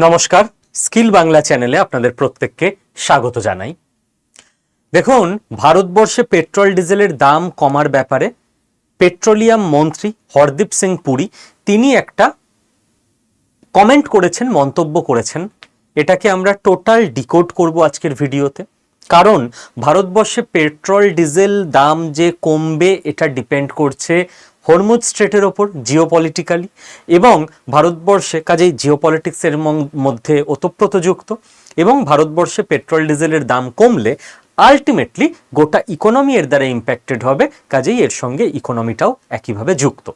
নমস্কার, স্কিল বাংলা চ্যানেলে আপনাদের প্রত্যেককে স্বাগত জানাই। দেখুন, ভারতবর্ষে পেট্রোল ডিজেলের দাম কমার ব্যাপারে পেট্রোলিয়াম মন্ত্রী হরদীপ সিং পুরী তিনি একটা কমেন্ট করেছেন, মন্তব্য করেছেন। এটাকে আমরা টোটাল ডিকোড করব আজকের ভিডিওতে। কারণ ভারতবর্ষে পেট্রোল ডিজেল দাম যে কমবে এটা ডিপেন্ড করছে হরমুজ স্ট্রেটের ওপর, জিওপলিটিক্যালি, এবং ভারতবর্ষে কাজেই জিওপলিটিক্সের মধ্যে ওতপ্রোতযুক্ত। এবং ভারতবর্ষে পেট্রোল ডিজেলের দাম কমলে আলটিমেটলি গোটা ইকোনমি এর দ্বারা ইম্প্যাক্টেড হবে, কাজেই এর সঙ্গে ইকোনমিটাও একইভাবে যুক্ত।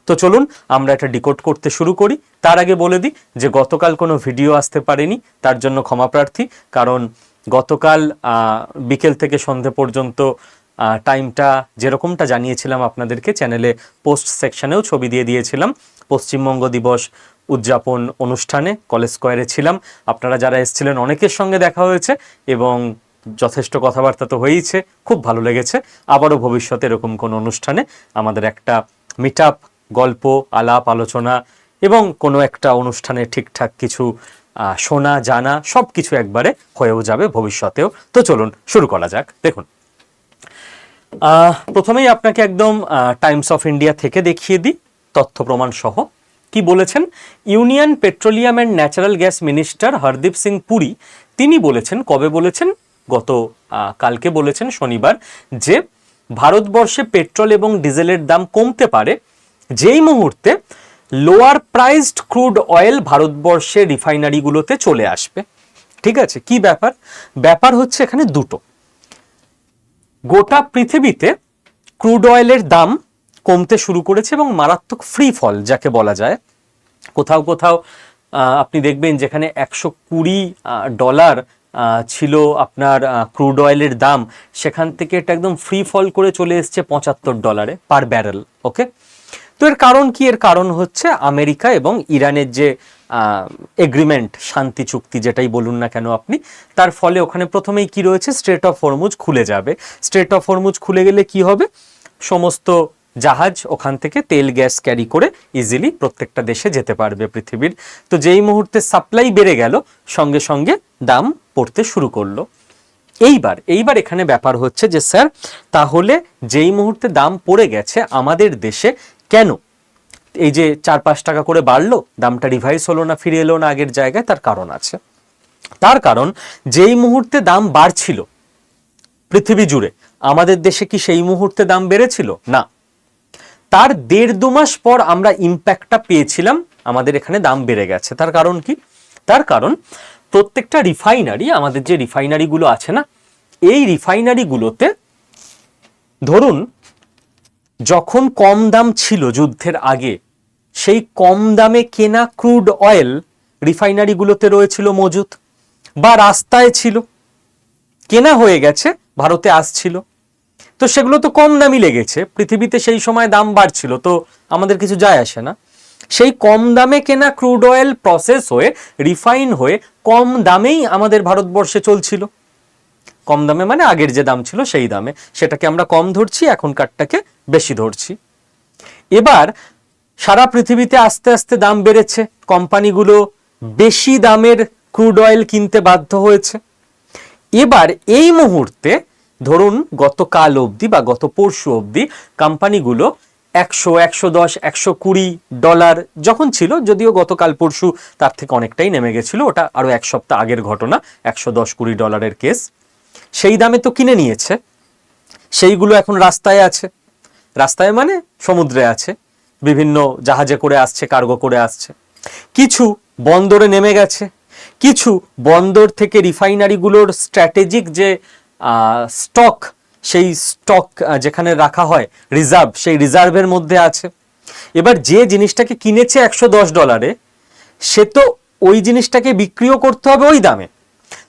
তো চলুন আমরা এটা ডিকোড করতে শুরু করি। তার আগে বলে দিই যে গতকাল কোনো ভিডিও আসতে পারেনি, তার জন্য ক্ষমা প্রার্থী। কারণ গতকাল বিকেল থেকে সন্ধে পর্যন্ত টাইমটা যেরকমটা জানিয়েছিলাম আপনাদেরকে, চ্যানেলে পোস্ট সেকশনেও ছবি দিয়ে দিয়েছিলাম। পশ্চিমবঙ্গ দিবস উদযাপন অনুষ্ঠানে কলেজ স্কোয়ারে ছিলাম। আপনারা যারা এসেছিলেন অনেকের সঙ্গে দেখা হয়েছে এবং যথেষ্ট কথাবার্তা তো হয়েইছে, খুব ভালো লেগেছে। আবারও ভবিষ্যতে এরকম কোনো অনুষ্ঠানে আমাদের একটা মিট আপ, গল্প, আলাপ, আলোচনা এবং কোনো একটা অনুষ্ঠানে ঠিকঠাক কিছু শোনা জানা সব কিছু একবারে হয়েও যাবে ভবিষ্যতেও। তো চলুন শুরু করা যাক। দেখুন, প্রথমেই আপনাকে একদম টাইমস অফ ইন্ডিয়া থেকে দেখিয়ে দিই তথ্য প্রমাণ সহ কি বলেছেন। Union petroleum and natural gas minister Hardeep Singh Puri তিনি বলেছেন, কবে বলেছেন? কালকে বলেছেন, শনিবার, যে ভারতবর্ষে পেট্রোল এবং ডিজেলের দাম কমতে পারে যেই মুহূর্তে লোয়ার প্রাইসড ক্রুড অয়েল ভারতবর্ষের রিফাইনারিগুলোতে চলে আসবে। ঠিক আছে, কি ব্যাপার? ব্যাপার হচ্ছে এখানে দুটো। গোটা পৃথিবীতে ক্রুড অয়েলের দাম কমতে শুরু করেছে এবং মারাত্মক ফ্রি ফল যাকে বলা যায়। কোথাও কোথাও আপনি দেখবেন যেখানে $120 ছিল আপনার ক্রুড অয়েলের দাম, সেখান থেকে এটা একদম ফ্রি ফল করে চলে এসছে $75 পার ব্যারেল। ওকে, তো এর কারণ কি? এর কারণ হচ্ছে আমেরিকা এবং ইরানের যে এগ্রিমেন্ট, শান্তি চুক্তি যেটাই বলুন না কেন আপনি, তার ফলে ওখানে প্রথমেই কি রয়েছে, স্ট্রেট অফ হরমুজ খুলে যাবে। স্ট্রেট অফ হরমুজ খুলে গেলে কি হবে? সমস্ত জাহাজ ওখান থেকে তেল গ্যাস ক্যারি করে ইজিলি প্রত্যেকটা দেশে যেতে পারবে পৃথিবীর। তো যেই মুহূর্তে সাপ্লাই বেড়ে গেল, সঙ্গে সঙ্গে দাম পড়তে শুরু করলো। এইবার এখানে ব্যাপার হচ্ছে যে স্যার, তাহলে যেই মুহূর্তে দাম পড়ে গেছে আমাদের দেশে, কেন এই যে 4-5 টাকা করে বাড়লো, দামটা রিভাইজ হলো না, ফিরে এলো না আগের জায়গায়? তার কারণ আছে। তার কারণ, যেই মুহূর্তে দাম বাড়ছিল পৃথিবী জুড়ে, আমাদের দেশে কি সেই মুহূর্তে দাম বেড়েছিল? না, তার 1.5-2 মাস পর আমরা ইম্প্যাক্টটা পেয়েছিলাম, আমাদের এখানে দাম বেড়ে গেছে। তার কারণ কি? তার কারণ প্রত্যেকটা রিফাইনারি, আমাদের যে রিফাইনারিগুলো আছে না, এই রিফাইনারিগুলোতে ধরুন যখন কম দাম ছিল যুদ্ধের আগে, সেই কম দামে কেনা ক্রুড অয়েল রিফাইনারিগুলোতে রয়েছিল মজুত, বা রাস্তায় ছিল, কেনা হয়ে গেছে, ভারতে আসছিল। তো সেগুলো তো কম দামই লেগেছে, পৃথিবীতে সেই সময় দাম বাড়ছিল, তো আমাদের কিছু যায় আসে না। সেই কম দামে কেনা ক্রুড অয়েল প্রসেস হয়ে, রিফাইন হয়ে কম দামেই আমাদের ভারতবর্ষে চলছিল। কম দামে মানে আগের যে দাম ছিল সেই দামে, সেটাকে আমরা কম ধরছি, এখনকারটাকে বেশি ধরছি। এবার সারা পৃথিবীতে আস্তে আস্তে দাম বেড়েছে, কোম্পানিগুলো বেশি দামের ক্রুড অয়েল কিনতে বাধ্য হয়েছে। এবার এই মুহূর্তে ধরুন গতকাল অবধি বা গত পরশু অবধি কোম্পানিগুলো $100, $110, $120 যখন ছিল, যদিও গতকাল পরশু তার থেকে অনেকটাই নেমে গেছিল, ওটা আরো এক সপ্তাহ আগের ঘটনা, $110-20 কেস, সেই দামে তো কিনে নিয়েছে। সেইগুলো এখন রাস্তায় আছে, রাস্তায় মানে সমুদ্রে আছে, বিভিন্ন জাহাজে করে আসছে, কার্গো করে আসছে। কিছু বন্দরে নেমে গেছে, কিছু বন্দর থেকে রিফাইনারিগুলোর স্ট্র্যাটেজিক যে স্টক, সেই স্টক যেখানে রাখা হয় রিজার্ভ, সেই রিজার্ভের মধ্যে আছে। এবার যে জিনিসটাকে কিনেছে $110, সে তো ওই জিনিসটাকে বিক্রিও করতে হবে ওই দামে।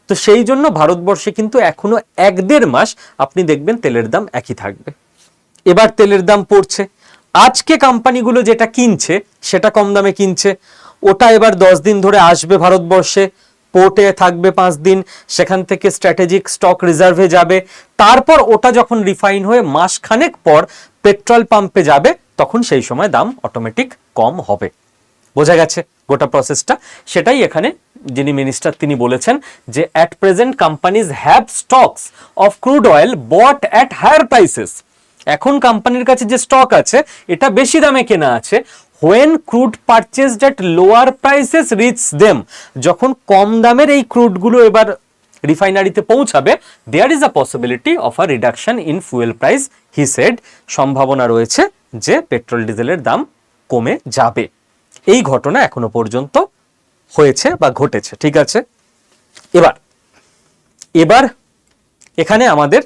তো সেই জন্য ভারতবর্ষে কিন্তু এখনো 1-1.5 মাস আপনি দেখবেন তেলের দাম একই থাকবে। এবার তেলের দাম পড়ছে, আজকে কোম্পানিগুলো যেটা কিনছে সেটা কম দামে কিনছে, ওটা এবার 10 দিন ধরে আসবে ভারতবর্ষে, পোর্টে থাকবে 5 দিন, সেখান থেকে স্ট্র্যাটেজিক স্টক রিজার্ভে যাবে, তারপর ওটা যখন রিফাইন হয়ে মাসখানেক পর পেট্রোল পাম্পে যাবে, তখন সেই সময় দাম অটোমেটিক কম হবে। বোঝা গেছে? গোটা প্রসেসটা, সেটাই এখানে যিনি মিনিস্টার তিনি বলেছেন যে at present companies have stocks of crude oil bought at higher prices. এখন কোম্পানির কাছে যে স্টক আছে এটা বেশি দামে কেনা আছে। When crude purchased at lower prices reach them, যখন কম দামের এই ক্রুডগুলো এবার রিফাইনারিতে পৌঁছাবে, there is a possibility of a reduction in fuel price, he said. সম্ভাবনা রয়েছে যে পেট্রোল ডিজেলের দাম কমে যাবে। এই ঘটনা এখনো পর্যন্ত হয়েছে বা ঘটেছে, ঠিক আছে। এবার এখানে আমাদের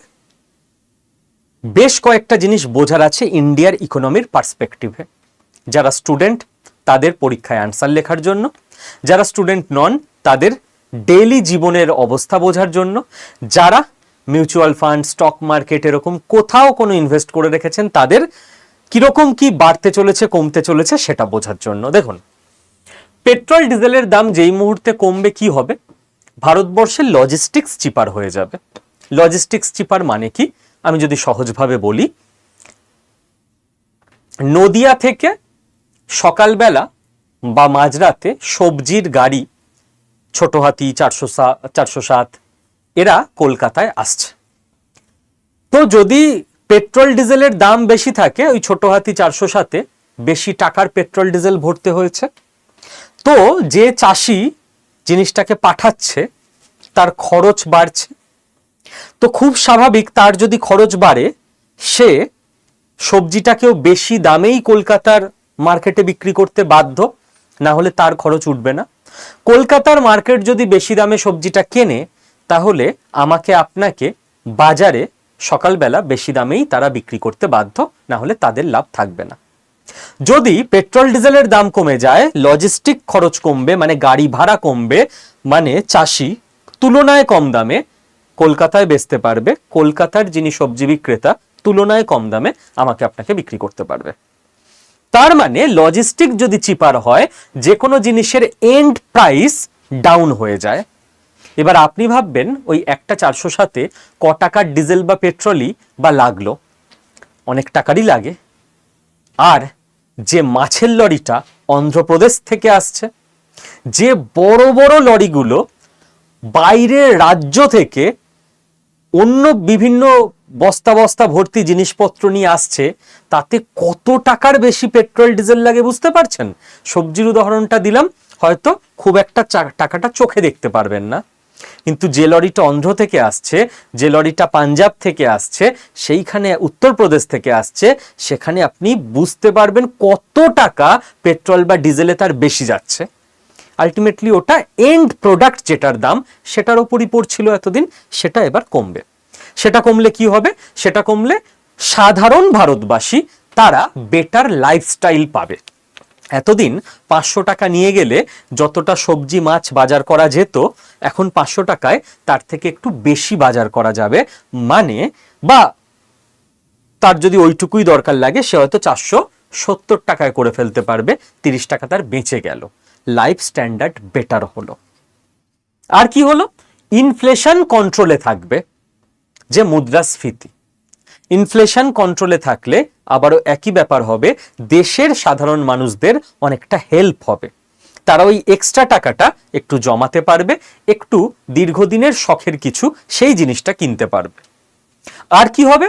বেশ কয়েকটা জিনিস বোঝার আছে ইন্ডিয়ার ইকোনমির পার্সপেক্টিভে। যারা স্টুডেন্ট তাদের পরীক্ষায় আনসার লেখার জন্য, যারা স্টুডেন্ট নন তাদের ডেইলি জীবনের অবস্থা বোঝার জন্য, যারা মিউচুয়াল ফান্ড, স্টক মার্কেট এরকম কোথাও কোনো ইনভেস্ট করে রেখেছেন তাদের কিরকম কি বাড়তে চলেছে কমতে চলেছে সেটা বোঝার জন্য। দেখুন, পেট্রোল ডিজেলের দাম যেই মুহূর্তে কমবে কি হবে, ভারতবর্ষের লজিস্টিক্স চিপার হয়ে যাবে। লজিস্টিক্স চিপার মানে কি আমি যদি সহজভাবে বলি, নদিয়া থেকে সকালবেলা বা মাঝরাতে সবজির গাড়ি, ছোট হাতি 407 এরা কলকাতায় আসছে। তো যদি পেট্রোল ডিজেলের দাম বেশি থাকে, ওই ছোট হাতি 407-এ বেশি টাকার পেট্রোল ডিজেল ভরতে হয়েছে, তো যে চাষি জিনিসটাকে পাঠাচ্ছে তার খরচ বাড়ছে। তো খুব স্বাভাবিক তার যদি খরচ বাড়ে সে সবজিটাকেও বেশি দামেই কলকাতার মার্কেটে বিক্রি করতে বাধ্য, না হলে তার খরচ উঠবে না। কলকাতার মার্কেট যদি বেশি দামে সবজিটা কেনে তাহলে আমাকে আপনাকে বাজারে সকালবেলা বেশি দামেই তারা বিক্রি করতে বাধ্য, না হলে তাদের লাভ থাকবে না। যদি পেট্রোল ডিজেলের দাম কমে যায়, লজিস্টিক খরচ কমবে, মানে গাড়ি ভাড়া কমবে, মানে চাষি তুলনায় কম দামে কলকাতায় বেচতে পারবে, কলকাতার যিনি সবজি বিক্রেতা তুলনায় কম দামে আমাকে আপনাকে বিক্রি করতে পারবে। তার মানে লজিস্টিক যদি চিপার হয়, যে কোনো জিনিসের এন্ড প্রাইস ডাউন হয়ে যায়। এবার আপনি ভাববেন ওই একটা 407-এ ক টাকার ডিজেল বা পেট্রোলই বা লাগলো, অনেক টাকারই লাগে। আর যে মাছের লরিটা অন্ধ্রপ্রদেশ থেকে আসছে, যে বড় বড় লরিগুলো বাইরের রাজ্য থেকে অন্য বিভিন্ন বস্তা বস্তা ভর্তি জিনিসপত্র নিয়ে আসছে, তাতে কত টাকার বেশি পেট্রোল ডিজেল লাগে বুঝতে পারছেন? সবজির উদাহরণটা দিলাম, হয়তো খুব একটা টাকাটা চোখে দেখতে পারবেন না, কিন্তু যে লরিটা অন্ধ্র থেকে আসছে, যে লরিটা পাঞ্জাব থেকে আসছে, সেইখানে উত্তরপ্রদেশ থেকে আসছে, সেখানে আপনি বুঝতে পারবেন কত টাকা পেট্রোল বা ডিজেলে তার বেশি যাচ্ছে। আলটিমেটলি ওটা এন্ড প্রোডাক্ট যেটার দাম সেটার উপরই পড়ছিল এতদিন, সেটা এবার কমবে। সেটা কমলে কি হবে? সেটা কমলে সাধারণ ভারতবাসী তারা বেটার লাইফস্টাইল পাবে। এতদিন 500 টাকা নিয়ে গেলে যতটা সবজি মাছ বাজার করা যেত, এখন 500 টাকায় তার থেকে একটু বেশি বাজার করা যাবে, মানে বা তার যদি ওইটুকুই দরকার লাগে সে হয়তো 470 টাকায় করে ফেলতে পারবে, 30 টাকা তার বেঁচে গেল, লাইফ স্ট্যান্ডার্ড বেটার হলো। আর কি হলো? ইনফ্লেশন কন্ট্রোলে থাকবে, যে মুদ্রাস্ফীতি, ইনফ্লেশন কন্ট্রোলে থাকলে আবারও একই ব্যাপার হবে, দেশের সাধারণ মানুষদের অনেকটা হেল্প হবে, তারা ওই এক্সট্রা টাকাটা একটু জমাতে পারবে, একটু দীর্ঘদিনের শখের কিছু সেই জিনিসটা কিনতে পারবে। আর কি হবে?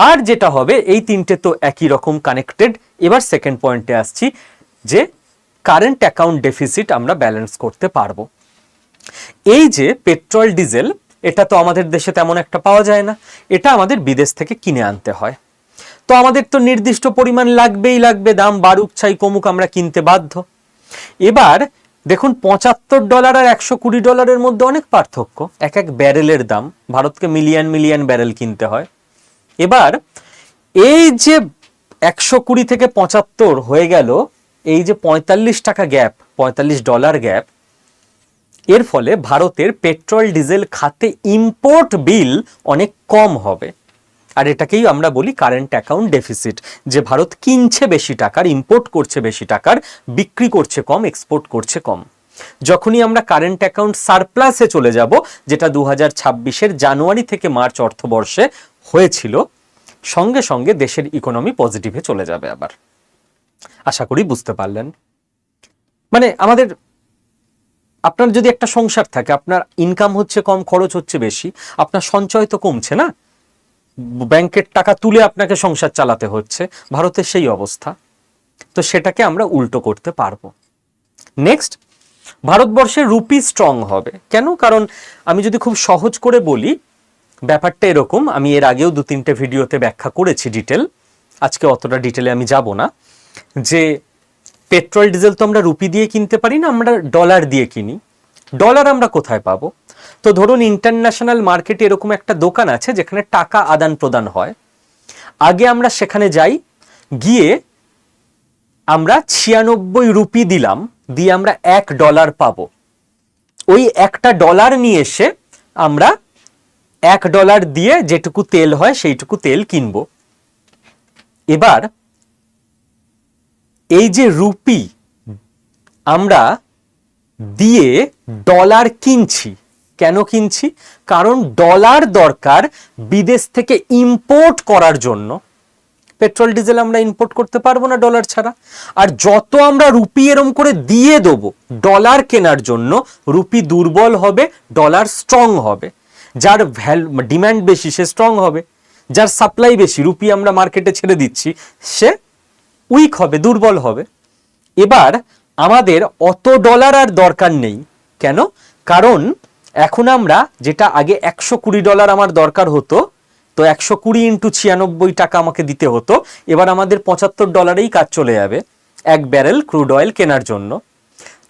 আর যেটা হবে, এই তিনটে তো একই রকম কানেক্টেড। এবার সেকেন্ড পয়েন্টে আসছি, যে কারেন্ট অ্যাকাউন্ট ডেফিসিট আমরা ব্যালেন্স করতে পারবো। এই যে পেট্রোল ডিজেল, এটা তো আমাদের দেশে তেমন একটা পাওয়া যায় না, এটা আমাদের বিদেশ থেকে কিনে আনতে হয়। তো আমাদের তো নির্দিষ্ট পরিমাণ লাগবেই লাগবে, দাম বাড়ুক চাই কমুক আমরা কিনতে বাধ্য। এবার দেখুন, $75 আর $120 মধ্যে অনেক পার্থক্য, এক এক ব্যারেলের দাম। ভারতকে মিলিয়ন মিলিয়ন ব্যারেল কিনতে হয়। এবার এই যে 120 থেকে 75 হয়ে গেল, এই যে 45 টাকা গ্যাপ, $45 গ্যাপ, এর ফলে ভারতের পেট্রোল ডিজেল খাতে ইম্পোর্ট বিল অনেক কম হবে। আর এটাকেই আমরা বলি কারেন্ট অ্যাকাউন্ট ডেফিসিট, যে ভারত কিনছে বেশি টাকার, ইম্পোর্ট করছে বেশি টাকার, বিক্রি করছে কম, এক্সপোর্ট করছে কম। যখনই আমরা কারেন্ট অ্যাকাউন্ট সারপ্লাসে চলে যাব, যেটা 2026-এর জানুয়ারি থেকে মার্চ অর্থবর্ষে হয়েছিল, সঙ্গে সঙ্গে দেশের ইকোনমি পজিটিভে চলে যাবে আবার। আশা করি বুঝতে পারলেন। মানে আমাদের, আপনার যদি একটা সংসার থাকে, আপনার ইনকাম হচ্ছে কম, খরচ হচ্ছে বেশি, আপনার সঞ্চয় তো কমছে না, ব্যাংকের টাকা তুলে আপনাকে সংসার চালাতে হচ্ছে, ভারতের সেই অবস্থা। তো সেটাকে আমরা উল্টো করতে পারবো। নেক্সট, ভারতবর্ষে রুপি স্ট্রং হবে কেন? কারণ আমি যদি খুব সহজ করে বলি, ব্যাপারটা এরকম, আমি এর আগেও 2-3টে ভিডিওতে ব্যাখ্যা করেছি ডিটেল, আজকে অতটা ডিটেলে আমি যাব না, যে পেট্রোল ডিজেল তো আমরা রুপি দিয়ে কিনতে পারি না, আমরা ডলার দিয়ে কিনি। ডলার আমরা কোথায় পাবো? তো ধরুন ইন্টারন্যাশনাল মার্কেটে এরকম একটা দোকান আছে যেখানে টাকা আদান প্রদান হয়, আগে আমরা সেখানে যাই, গিয়ে আমরা 96 রুপি দিলাম, দিয়ে আমরা $1 পাবো। ওই একটা ডলার নিয়ে এসে আমরা $1 দিয়ে যেটুকু তেল হয় সেইটুকু তেল কিনবো। এবার এই যে রুপি আমরা দিয়ে ডলার কিনছি, কেন কিনছি? কারণ ডলার দরকার বিদেশ থেকে ইম্পোর্ট করার জন্য। পেট্রোল ডিজেল আমরা ইম্পোর্ট করতে পারবো না ডলার ছাড়া। আর যত আমরা রুপি এরম করে দিয়ে দেবো ডলার কেনার জন্য, রুপি দুর্বল হবে, ডলার স্ট্রং হবে। যার ডিমান্ড বেশি সে স্ট্রং হবে, যার সাপ্লাই বেশি, রুপি আমরা মার্কেটে ছেড়ে দিচ্ছি, সে উইক হবে, দুর্বল হবে। এবার আমাদের অত ডলার আর দরকার নেই। কেন? কারণ এখন আমরা, যেটা আগে $120 আমার দরকার হতো, তো 120 ইন্টু 96 টাকা আমাকে দিতে হতো, এবার আমাদের $75 কাজ চলে যাবে 1 ব্যারেল ক্রুড অয়েল কেনার জন্য।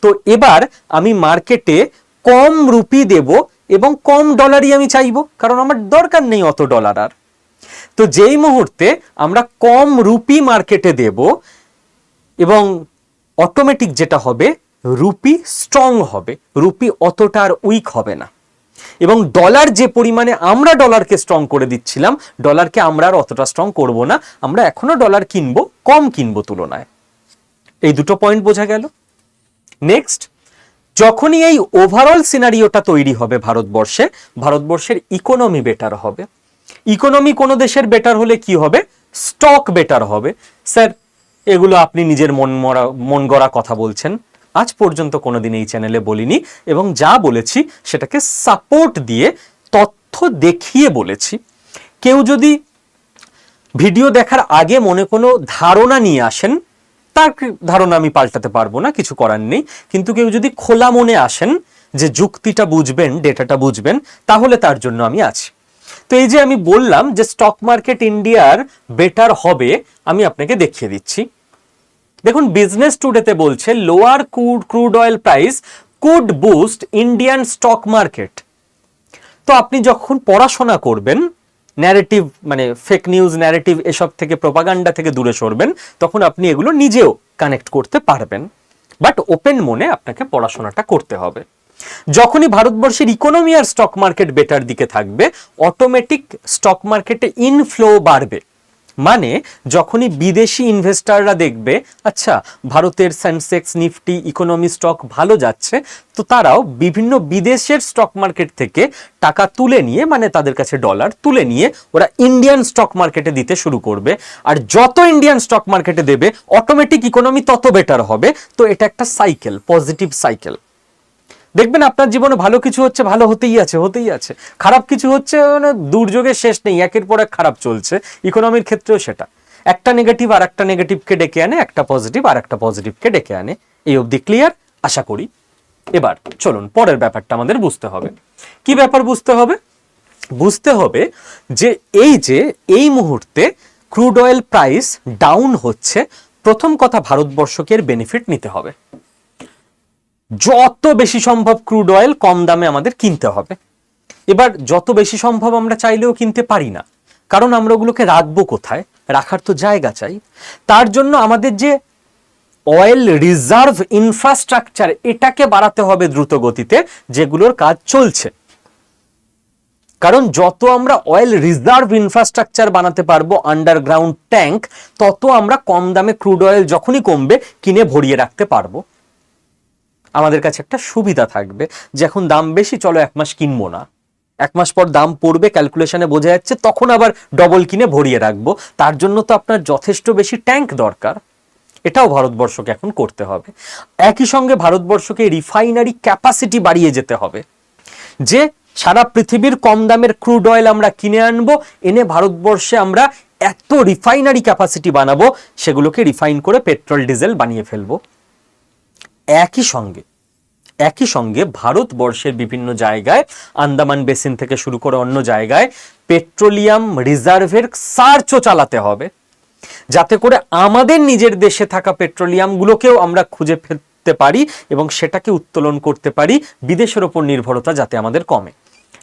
তো এবার আমি মার্কেটে কম রুপি দেব এবং কম ডলারই আমি চাইবো, কারণ আমার দরকার নেই অত ডলার আর। তো যেই মুহূর্তে আমরা কম রুপি মার্কেটে দেব, এবং অটোমেটিক যেটা হবে, রুপি স্ট্রং হবে, রুপি অতটা আর উইক হবে না। এবং ডলার যে পরিমাণে আমরা ডলারকে স্ট্রং করে দিচ্ছিলাম, ডলারকে আমরা আর অতটা স্ট্রং করব না, আমরা এখনো ডলার কিনবো, কম কিনবো তুলনায়। এই দুটো পয়েন্ট বোঝা গেল। নেক্সট, যখনই এই ওভারঅল সিনারিওটা তৈরি হবে ভারতবর্ষে, ভারতবর্ষের ইকোনমি বেটার হবে। ইকোনমি কোনো দেশের বেটার হলে কি হবে? স্টক বেটার হবে। স্যার, এগুলো আপনি নিজের মন গড়া কথা বলছেন, আজ পর্যন্ত কোনোদিন এই চ্যানেলে বলিনি, এবং যা বলেছি সেটাকে সাপোর্ট দিয়ে তথ্য দেখিয়ে বলেছি। কেউ যদি ভিডিও দেখার আগে মনে কোনো ধারণা নিয়ে আসেন, তার ধারণা আমি পাল্টাতে পারবো না, কিছু করার নেই। কিন্তু কেউ যদি খোলা মনে আসেন, যে যুক্তিটা বুঝবেন, ডেটাটা বুঝবেন, তাহলে তার জন্য আমি আছি। তো এই যে আমি বললাম যে স্টক মার্কেট ইন্ডিয়ার বেটার হবে, আমি আপনাকে দেখিয়ে দিচ্ছি। দেখুন, বিজনেস টুডেতে বলছে lower crude oil price could boost Indian stock market. তো আপনি যখন পড়াশোনা করবেন, ন্যারেটিভ মানে ফেক নিউজ ন্যারেটিভ এসব থেকে, প্রপাগান্ডা থেকে দূরে সরবেন, তখন আপনি এগুলো নিজেও কানেক্ট করতে পারবেন। বাট ওপেন মনে আপনাকে পড়াশোনাটা করতে হবে। যখনই ভারতবর্ষের ইকোনমি আর স্টক মার্কেট বেটার দিকে থাকবে, অটোমেটিক স্টক মার্কেটে ইনফ্লো বাড়বে। মানে যখনই বিদেশি ইনভেস্টাররা দেখবে আচ্ছা ভারতের সেন্সেক্স, নিফটি, ইকোনমি স্টক ভালো যাচ্ছে, তো তারাও বিভিন্ন বিদেশের স্টক মার্কেট থেকে টাকা তুলে নিয়ে, মানে তাদের কাছে ডলার তুলে নিয়ে, ওরা ইন্ডিয়ান স্টক মার্কেটে দিতে শুরু করবে। আর যত ইন্ডিয়ান স্টক মার্কেটে দেবে, অটোমেটিক ইকোনমি তত বেটার হবে। তো এটা একটা সাইকেল, পজিটিভ সাইকেল। দেখবেন আপনার জীবনে ভালো কিছু হচ্ছে, ভালো হতেই আছে, খারাপ কিছু হচ্ছে, মানে দুর্যোগের শেষ নেই, একের পর এক খারাপ চলছে। ইকোনমির ক্ষেত্রেও সেটা, একটা নেগেটিভ আর একটা নেগেটিভকে ডেকে আনে, একটা পজিটিভ আর একটা পজিটিভকে ডেকে আনে। এই অবধি ক্লিয়ার আশা করি। এবার চলুন পরের ব্যাপারটা আমাদের বুঝতে হবে। কি ব্যাপার বুঝতে হবে? বুঝতে হবে যে এই মুহূর্তে ক্রুড অয়েল প্রাইস ডাউন হচ্ছে, প্রথম কথা ভারতবর্ষকে এর বেনিফিট নিতে হবে। যত বেশি সম্ভব ক্রুড অয়েল কম দামে আমাদের কিনতে হবে। এবার যত বেশি সম্ভব আমরা চাইলেও কিনতে পারি না, কারণ আমরা ওগুলোকে রাখবো কোথায়? রাখার তো জায়গা চাই। তার জন্য আমাদের যে অয়েল রিজার্ভ ইনফ্রাস্ট্রাকচার, এটাকে বাড়াতে হবে দ্রুত গতিতে, যেগুলোর কাজ চলছে। কারণ যত আমরা অয়েল রিজার্ভ ইনফ্রাস্ট্রাকচার বানাতে পারবো, আন্ডারগ্রাউন্ড ট্যাঙ্ক, তত আমরা কম দামে ক্রুড অয়েল যখনই কমবে কিনে ভরিয়ে রাখতে পারবো। আমাদের কাছে একটা সুবিধা থাকবে যে এখন দাম বেশি, চলো 1 মাস কিনবো না, 1 মাস পর দাম পড়বে, ক্যালকুলেশনে বোঝা যাচ্ছে, তখন আবার ডবল কিনে ভরিয়ে রাখবো। তার জন্য তো আপনার যথেষ্ট বেশি ট্যাঙ্ক দরকার। এটাও ভারতবর্ষকে এখন করতে হবে। একই সঙ্গে ভারতবর্ষকে রিফাইনারি ক্যাপাসিটি বাড়িয়ে যেতে হবে, যে সারা পৃথিবীর কম দামের ক্রুড অয়েল আমরা কিনে আনবো, এনে ভারতবর্ষে আমরা এত রিফাইনারি ক্যাপাসিটি বানাবো, সেগুলোকে রিফাইন করে পেট্রোল ডিজেল বানিয়ে ফেলবো। একই সঙ্গে ভারতবর্ষের বিভিন্ন জায়গায়, আন্দামান বেসিন থেকে শুরু করে অন্য জায়গায় পেট্রোলিয়াম রিজার্ভের সার্চও চালাতে হবে, যাতে করে আমাদের নিজের দেশে থাকা পেট্রোলিয়ামগুলোকেও আমরা খুঁজে ফেলতে পারি এবং সেটাকে উত্তোলন করতে পারি, বিদেশের ওপর নির্ভরতা যাতে আমাদের কমে।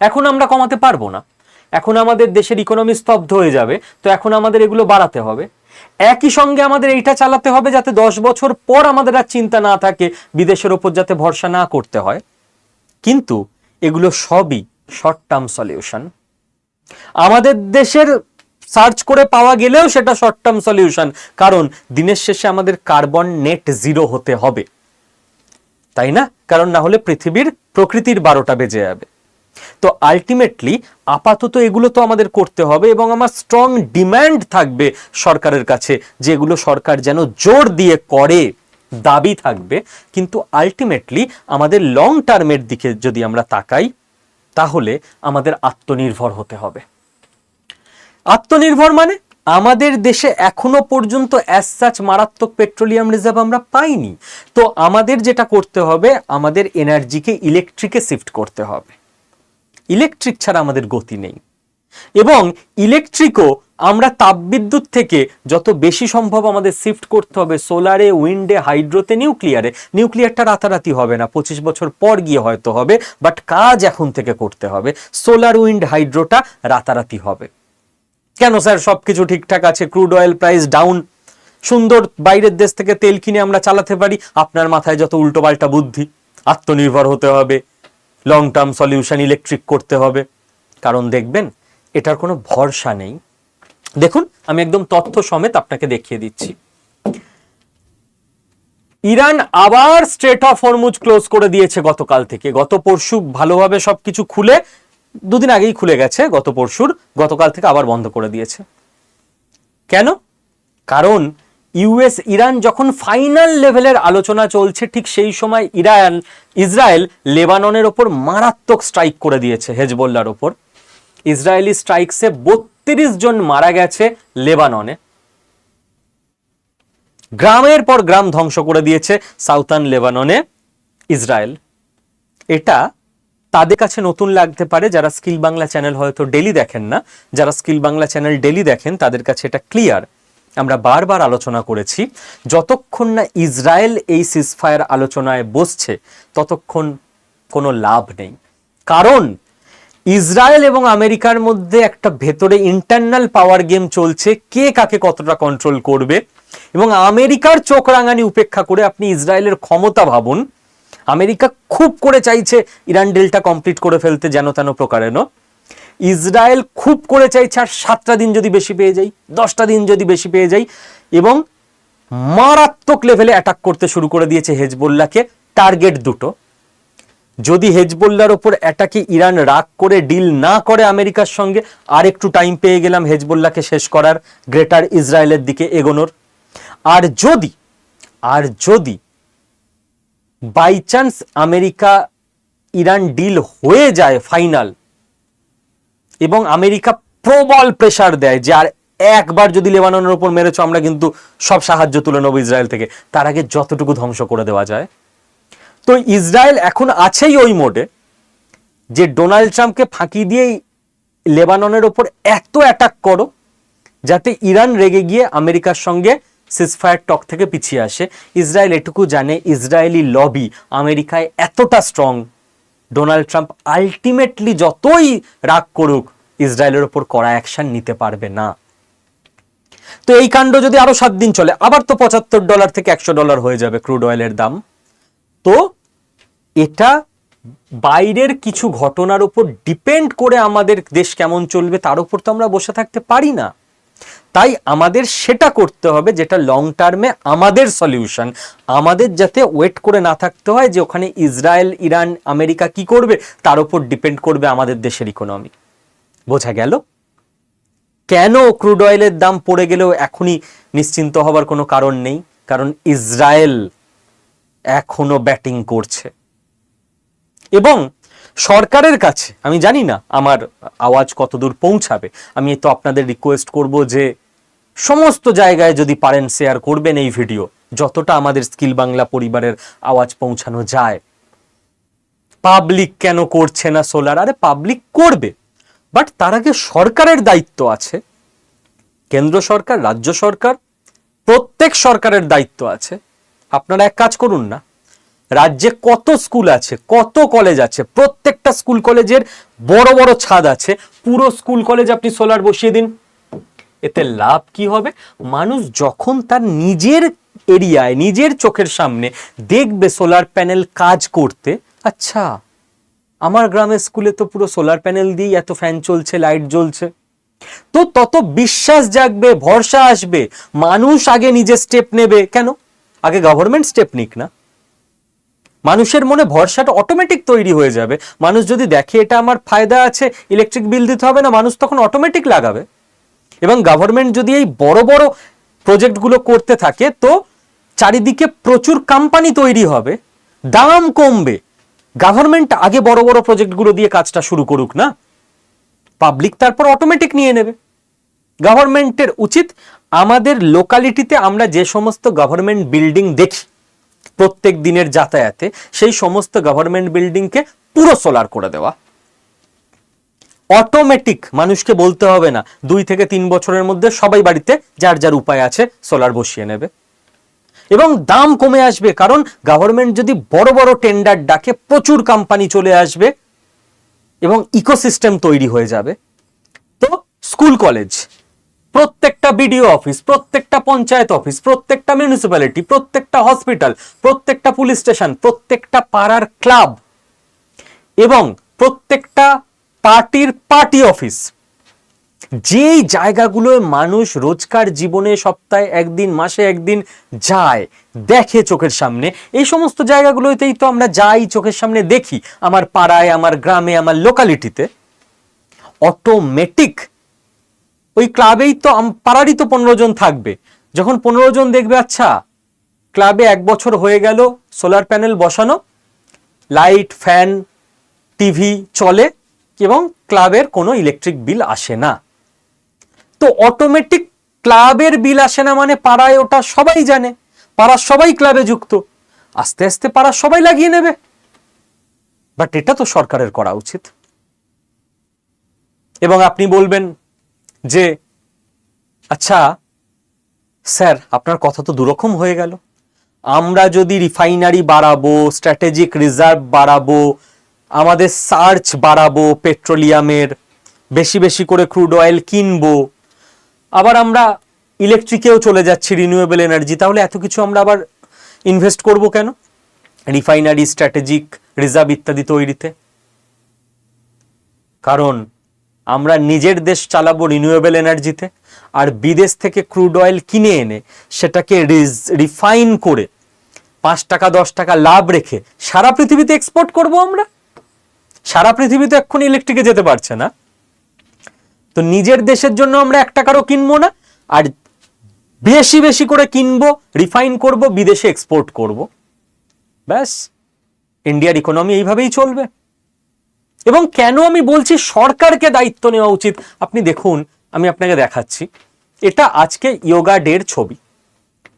এখন আমরা কমাতে পারবো না, এখন আমাদের দেশের ইকোনমি স্তব্ধ হয়ে যাবে, তো এখন আমাদের এগুলো বাড়াতে হবে। একই সঙ্গে আমাদের এইটা চালাতে হবে যাতে 10 বছর পর আমাদের আর চিন্তা না থাকে, বিদেশের ওপর যাতে ভরসা না করতে হয়। কিন্তু এগুলো সবই শর্ট টার্ম সলিউশন। আমাদের দেশের সার্চ করে পাওয়া গেলেও সেটা শর্ট টার্ম সলিউশন, কারণ দিনের শেষে আমাদের কার্বন নেট জিরো হতে হবে, তাই না? কারণ না হলে পৃথিবীর প্রকৃতির 12টা বেজে যাবে। তো আলটিমেটলি আপাতত এগুলো তো আমাদের করতে হবে, এবং আমার স্ট্রং ডিমান্ড থাকবে সরকারের কাছে যে এগুলো সরকার যেন জোর দিয়ে করে, দাবি থাকবে। কিন্তু আলটিমেটলি আমাদের লং টার্মের দিকে যদি আমরা তাকাই, তাহলে আমাদের আত্মনির্ভর হতে হবে। আত্মনির্ভর মানে আমাদের দেশে এখনো পর্যন্ত অ্যাজ সাচ মারাত্মক পেট্রোলিয়াম রিজার্ভ আমরা পাইনি। তো আমাদের যেটা করতে হবে, আমাদের এনার্জিকে ইলেকট্রিকে শিফট করতে হবে। ইলেকট্রিক ছাড়া আমাদের গতি নেই, এবং ইলেকট্রিকও আমরা তাপবিদ্যুৎ থেকে যত বেশি সম্ভব আমাদের শিফট করতে হবে সোলারে, উইন্ডে, হাইড্রোতে, নিউক্লিয়ারে। নিউক্লিয়ারটা রাতারাতি হবে না, 25 বছর পর গিয়ে হয়তো হবে, বাট কাজ এখন থেকে করতে হবে। সোলার, উইন্ড, হাইড্রোটা রাতারাতি হবে। কেন স্যার, সবকিছু ঠিকঠাক আছে, ক্রুড অয়েল প্রাইস ডাউন, সুন্দর বাইরের দেশ থেকে তেল কিনে আমরা চালাতে পারি। আপনার মাথায় যত উল্টোপাল্টা বুদ্ধি। আত্মনির্ভর হতে হবে, লং টার্ম সলিউশন ইলেকট্রিক করতে হবে, কারণ দেখবেন এটার কোনো ভরসা নেই। দেখুন, আমি একদম তথ্য সমেত আপনাকে দেখিয়ে দিচ্ছি। ইরান আবার স্ট্রেট অফ হরমুজ ক্লোজ করে দিয়েছে গতকাল থেকে। গত পরশু ভালোভাবে সবকিছু খুলে, দুদিন আগেই খুলে গেছে, গতকাল থেকে আবার বন্ধ করে দিয়েছে। কেন? কারণ ইরান যখন ফাইনাল লেভেলের আলোচনা চলছে, ঠিক সেই সময় ইসরায়েল লেবাননের ওপর মারাত্মক স্ট্রাইক করে দিয়েছে, হেজবোল্লার ওপর। ইসরায়েলি স্ট্রাইকসে 32 জন মারা গেছে লেবাননে। গ্রামের পর গ্রাম ধ্বংস করে দিয়েছে সাউথার্ন লেবাননে ইসরায়েল। এটা তাদের কাছে নতুন লাগতে পারে, যারা স্কিল বাংলা চ্যানেল হয়তো ডেলি দেখেন না। যারা স্কিল বাংলা চ্যানেল ডেলি দেখেন তাদের কাছে এটা ক্লিয়ার। আমরা বারবার আলোচনা করেছি, যতক্ষণ না ইসরায়েল এই সিজফায়ার আলোচনায় বসছে ততক্ষণ কোনো লাভ নেই। কারণ ইসরায়েল এবং আমেরিকার মধ্যে একটা ভেতরে ইন্টারনাল পাওয়ার গেম চলছে, কে কাকে কতটা কন্ট্রোল করবে। এবং আমেরিকার চোখ রাঙানি উপেক্ষা করে আপনি ইসরায়েলের ক্ষমতা ভাবুন। আমেরিকা খুব করে চাইছে ইরান ডিলটা কমপ্লিট করে ফেলতে, যেন তেন প্রকারেণ। ইসরায়েল খুব করে চাইছে আর 7টা দিন যদি বেশি পেয়ে যাই, 10টা দিন যদি বেশি পেয়ে যাই, এবং মারাত্মক লেভেলে অ্যাটাক করতে শুরু করে দিয়েছে হেজবোল্লাহকে। টার্গেট দুটো, যদি হেজবোল্লার ওপর অ্যাটাকে ইরান রাগ করে ডিল না করে আমেরিকার সঙ্গে, আর একটু টাইম পেয়ে গেলাম হেজবোল্লাহকে শেষ করার, গ্রেটার ইসরায়েলের দিকে এগোনোর। আর যদি by chance America Iran deal হয়ে যায় ফাইনাল, এবং আমেরিকা প্রবল প্রেসার দেয় যে আর একবার যদি লেবাননের উপর মেরেছ আমরা কিন্তু সব সাহায্য তুলে নেবো ইসরায়েল থেকে, তার আগে যতটুকু ধ্বংস করে দেওয়া যায়। তো ইসরায়েল এখন আছেই ওই মোডে যে ডোনাল্ড ট্রাম্পকে ফাঁকি দিয়ে লেবাননের ওপর এত অ্যাটাক করো যাতে ইরান রেগে গিয়ে আমেরিকার সঙ্গে সিজফায়ার টক থেকে পিছিয়ে আসে। ইসরায়েল এটুকু জানে, ইসরায়েলি লবি আমেরিকায় এতটা স্ট্রং, ডোনাল্ড ট্রাম্প আলটিমেটলি যতই রাগ করুক ইসরায়েলের ওপর কড়া অ্যাকশন নিতে পারবে না। তো এই কাণ্ড যদি আরো 7 দিন চলে, আবার তো $75 থেকে $100 হয়ে যাবে ক্রুড অয়েলের দাম। তো এটা বাইরের কিছু ঘটনার উপর ডিপেন্ড করে আমাদের দেশ কেমন চলবে তার উপর তো আমরা বসে থাকতে পারি না। তাই আমাদের সেটা করতে হবে যেটা লং টার্মে আমাদের সলিউশন। আমাদের যাতে ওয়েট করে না থাকতে হয় যে ওখানে ইসরায়েল, ইরান, আমেরিকা কি করবে তার উপর ডিপেন্ড করবে আমাদের দেশের ইকোনমি। বোঝা গেল কেন ক্রুড অয়েলের দাম পড়ে গেলেও এখনই নিশ্চিন্ত হবার কোনো কারণ নেই? কারণ ইসরায়েল এখনো ব্যাটিং করছে। এবং সরকারের কাছে আমি জানি না আমার আওয়াজ কতদূর পৌঁছাবে, আমি তো আপনাদের রিকোয়েস্ট করব যে সমস্ত জায়গায় যদি পারেন শেয়ার করবেন এই ভিডিও, যতটা আমাদের স্কিল বাংলা পরিবারের আওয়াজ পৌঁছানো যায়। পাবলিক কেন করছে না সোলার? আরে পাবলিক করবে, বাট তার আগে সরকারের দায়িত্ব আছে, কেন্দ্র সরকার, রাজ্য সরকার, প্রত্যেক সরকারের দায়িত্ব আছে। আপনারা এক কাজ করুন না, রাজ্যে কত স্কুল আছে, কত কলেজ আছে, প্রত্যেকটা স্কুল কলেজের বড় বড় ছাদ আছে, পুরো স্কুল কলেজ আপনি সোলার বসিয়ে দিন। এতে লাভ কি হবে? মানুষ যখন তার নিজের এরিয়ায়, নিজের চোখের সামনে দেখবে সোলার প্যানেল কাজ করতে, আচ্ছা আমার গ্রামের স্কুলে তো পুরো সোলার প্যানেল দিয়েই এত ফ্যান চলছে, লাইট জ্বলছে, তো তত বিশ্বাস জাগবে, ভরসা আসবে, মানুষ আগে নিজে স্টেপ নেবে। কেন? আগে গভর্নমেন্ট স্টেপ নিক না, মানুষের মনে ভরসাটা অটোমেটিক তৈরি হয়ে যাবে। মানুষ যদি দেখে এটা আমার ফায়দা আছে, ইলেকট্রিক বিল দিতে হবে না, মানুষ তখন অটোমেটিক লাগাবে। এবং গভর্নমেন্ট যদি এই বড় বড় প্রজেক্টগুলো করতে থাকে, তো চারিদিকে প্রচুর কোম্পানি তৈরি হবে, দাম কমবে। গভর্নমেন্ট আগে বড় বড় প্রজেক্টগুলো দিয়ে কাজটা শুরু করুক না, পাবলিক তারপর অটোমেটিক নিয়ে নেবে। গভর্নমেন্টের উচিত আমাদের লোকালিটিতে আমরা যে সমস্ত গভর্নমেন্ট বিল্ডিং দেখি প্রত্যেক দিনের যাতায়াতে, সেই সমস্ত গভর্নমেন্ট বিল্ডিংকে পুরো সোলার করে দেওয়া। অটোমেটিক, মানুষকে বলতে হবে না, 2 থেকে 3 বছরের মধ্যে সবাই বাড়িতে যার যার উপায় আছে সোলার বসিয়ে নেবে। এবং দাম কমে আসবে, কারণ গভর্নমেন্ট যদি বড় বড় টেন্ডার ডাকে, প্রচুর কোম্পানি চলে আসবে এবং ইকোসিস্টেম তৈরি হয়ে যাবে। তো স্কুল কলেজ, প্রত্যেকটা বিডিও অফিস, প্রত্যেকটা পঞ্চায়েত অফিস, প্রত্যেকটা মিউনিসিপ্যালিটি, প্রত্যেকটা হসপিটাল, প্রত্যেকটা পুলিশ স্টেশন, প্রত্যেকটা পাড়ার ক্লাব এবং প্রত্যেকটা পার্টির পার্টি অফিস, যেই জায়গাগুলোয় মানুষ রোজকার জীবনে সপ্তাহে একদিন, মাসে একদিন যায়, দেখে চোখের সামনে, এই সমস্ত জায়গাগুলোতেই তো আমরা যাই, চোখের সামনে দেখি, আমার পাড়ায়, আমার গ্রামে, আমার লোকালিটিতে। অটোমেটিক ওই ক্লাবেই তো, পাড়ারই তো 15 জন থাকবে, যখন 15 জন দেখবে আচ্ছা ক্লাবে 1 বছর হয়ে গেল সোলার প্যানেল বসানো, লাইট, ফ্যান, টিভি চলে এবং ক্লাবের কোনো ইলেকট্রিক বিল আসে না, তো অটোমেটিক ক্লাবের বিল আসে না মানে পাড়ায় ওটা সবাই জানে, পাড়ার সবাই ক্লাবে যুক্ত, আস্তে আস্তে পাড়ার সবাই লাগিয়ে নেবে। বাট এটা তো সরকারের করা উচিত। এবং আপনি বলবেন যে আচ্ছা স্যার আপনার কথা তো দুরকম হয়ে গেল, আমরা যদি রিফাইনারি বাড়াবো, স্ট্র্যাটেজিক রিজার্ভ বাড়াবো, আমাদের সার্চ বাড়াবো পেট্রোলিয়ামের, বেশি বেশি করে ক্রুড অয়েল কিনবো, আবার আমরা ইলেকট্রিকেও চলে যাচ্ছি, রিনিউয়েবল এনার্জি, তাহলে এত কিছু আমরা আবার ইনভেস্ট করব কেন রিফাইনারি, স্ট্র্যাটেজিক রিজার্ভ ইত্যাদি তৈরিতে? কারণ আমরা নিজের দেশ চালাবো রিনিউয়েবল এনার্জিতে, আর বিদেশ থেকে ক্রুড অয়েল কিনে এনে সেটাকে রিফাইন করে 5 টাকা 10 টাকা লাভ রেখে সারা পৃথিবীতে এক্সপোর্ট করব আমরা। সারা পৃথিবীতে এক্ষুনি ইলেকট্রিকে যেতে পারছে না, তো নিজের দেশের জন্য আমরা 1 টাকারও কিনবো না, আর বেশি বেশি করে কিনবো, রিফাইন করব, বিদেশে এক্সপোর্ট করব, ব্যাস ইন্ডিয়ার ইকোনমি এইভাবেই চলবে। এবং কেন আমি বলছি সরকারকে দায়িত্ব নেওয়া উচিত, আপনি দেখুন, আমি আপনাকে দেখাচ্ছি, এটা আজকে যোগা ডের ছবি,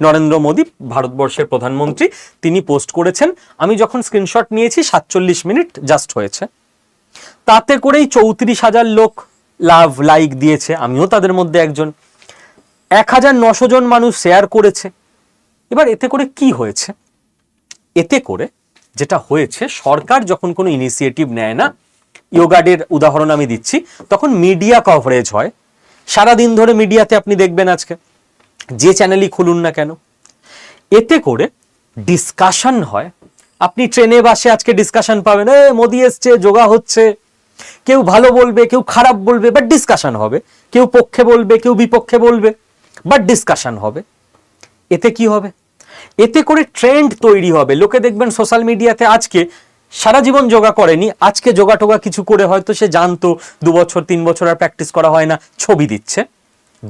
নরেন্দ্র মোদী ভারতবর্ষের প্রধানমন্ত্রী, তিনি পোস্ট করেছেন। আমি যখন স্ক্রিনশট নিয়েছি 47 মিনিট জাস্ট হয়েছে, তাতে করেই 34,000 লোক লাইক দিয়েছে, আমিও তাদের মধ্যে একজন, 1900 জন মানুষ শেয়ার করেছে। এবার এতে করে কি হয়েছে? এতে করে যেটা হয়েছে, সরকার যখন কোনো ইনিশিয়েটিভ নেয় না, যোগা ডের উদাহরণ আমি দিচ্ছি, তখন মিডিয়া কভারেজ হয় সারাদিন ধরে। মিডিয়াতে আপনি দেখবেন আজকে যে চ্যানেলই খুলুন না কেন, এতে করে ডিসকাশন হয়। আপনি ট্রেনে বাসে আজকে ডিসকাশন পাবেন, মোদি এসছে, যোগা হচ্ছে, কেউ ভালো বলবে, কেউ খারাপ বলবে, বাট ডিসকাশন হবে, কেউ পক্ষে বলবে, কেউ বিপক্ষে বলবে, বাট ডিসকাশন হবে। এতে কি হবে? এতে করে ট্রেন্ড তৈরি হবে, লোকে দেখবেন সোশ্যাল মিডিয়াতে, আজকে সারা জীবন যোগা করেনি, আজকে যোগা টোগা কিছু করে হয়তো সে জানতো, 2 বছর 3 বছর আর প্র্যাকটিস করা হয় না, ছবি দিচ্ছে,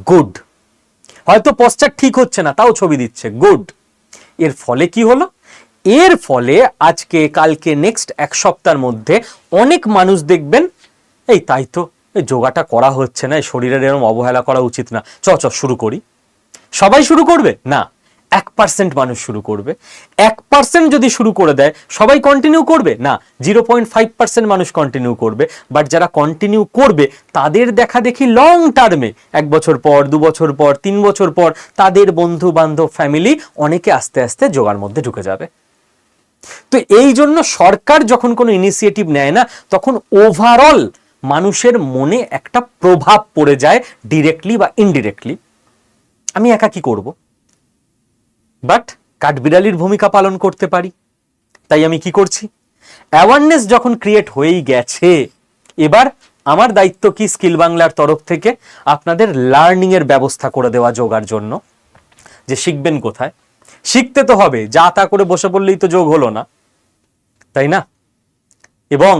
গুড। হয়তো পশ্চাৎ ঠিক হচ্ছে না, তাও ছবি দিচ্ছে, গুড। এর ফলে কি হলো? এর ফলে আজকে কালকে নেক্সট এক সপ্তাহের মধ্যে অনেক মানুষ দেখবেন এই তাই তো এই যোগাটা করা হচ্ছে না, এই শরীরের এরকম অবহেলা করা উচিত না, চ শুরু করি। সবাই শুরু করবে না, 1% মানুষ শুরু করবে। 1% যদি শুরু করে দেয় সবাই কন্টিনিউ করবে না, 0.5% মানুষ কন্টিনিউ করবে। বাট যারা কন্টিনিউ করবে তাদের দেখা দেখি লং টার্মে 1 বছর পর, 2 বছর পর, 3 বছর পর তাদের বন্ধু বান্ধব ফ্যামিলি অনেকে আস্তে আস্তে যোগার মধ্যে ঢুকে যাবে। তো এই জন্য সরকার যখন কোনো ইনিশিয়েটিভ নেয় না, তখন ওভারঅল মানুষের মনে একটা প্রভাব পড়ে যায় ডিরেক্টলি বা ইনডিরেক্টলি। আমি একা কি করব? বাট কাঠবিড়ালির ভূমিকা পালন করতে পারি। তাই আমি কি করছি? অ্যাওয়ারনেস যখন ক্রিয়েট হয়েই গেছে, এবার আমার দায়িত্ব কি স্কিল বাংলার তরফ থেকে আপনাদের লার্নিং এর ব্যবস্থা করে দেওয়া যোগার জন্য। যে শিখবেন কোথায়? শিখতে তো হবে, যা তা করে বসে পড়লেই তো যোগ হলো না, তাই না? এবং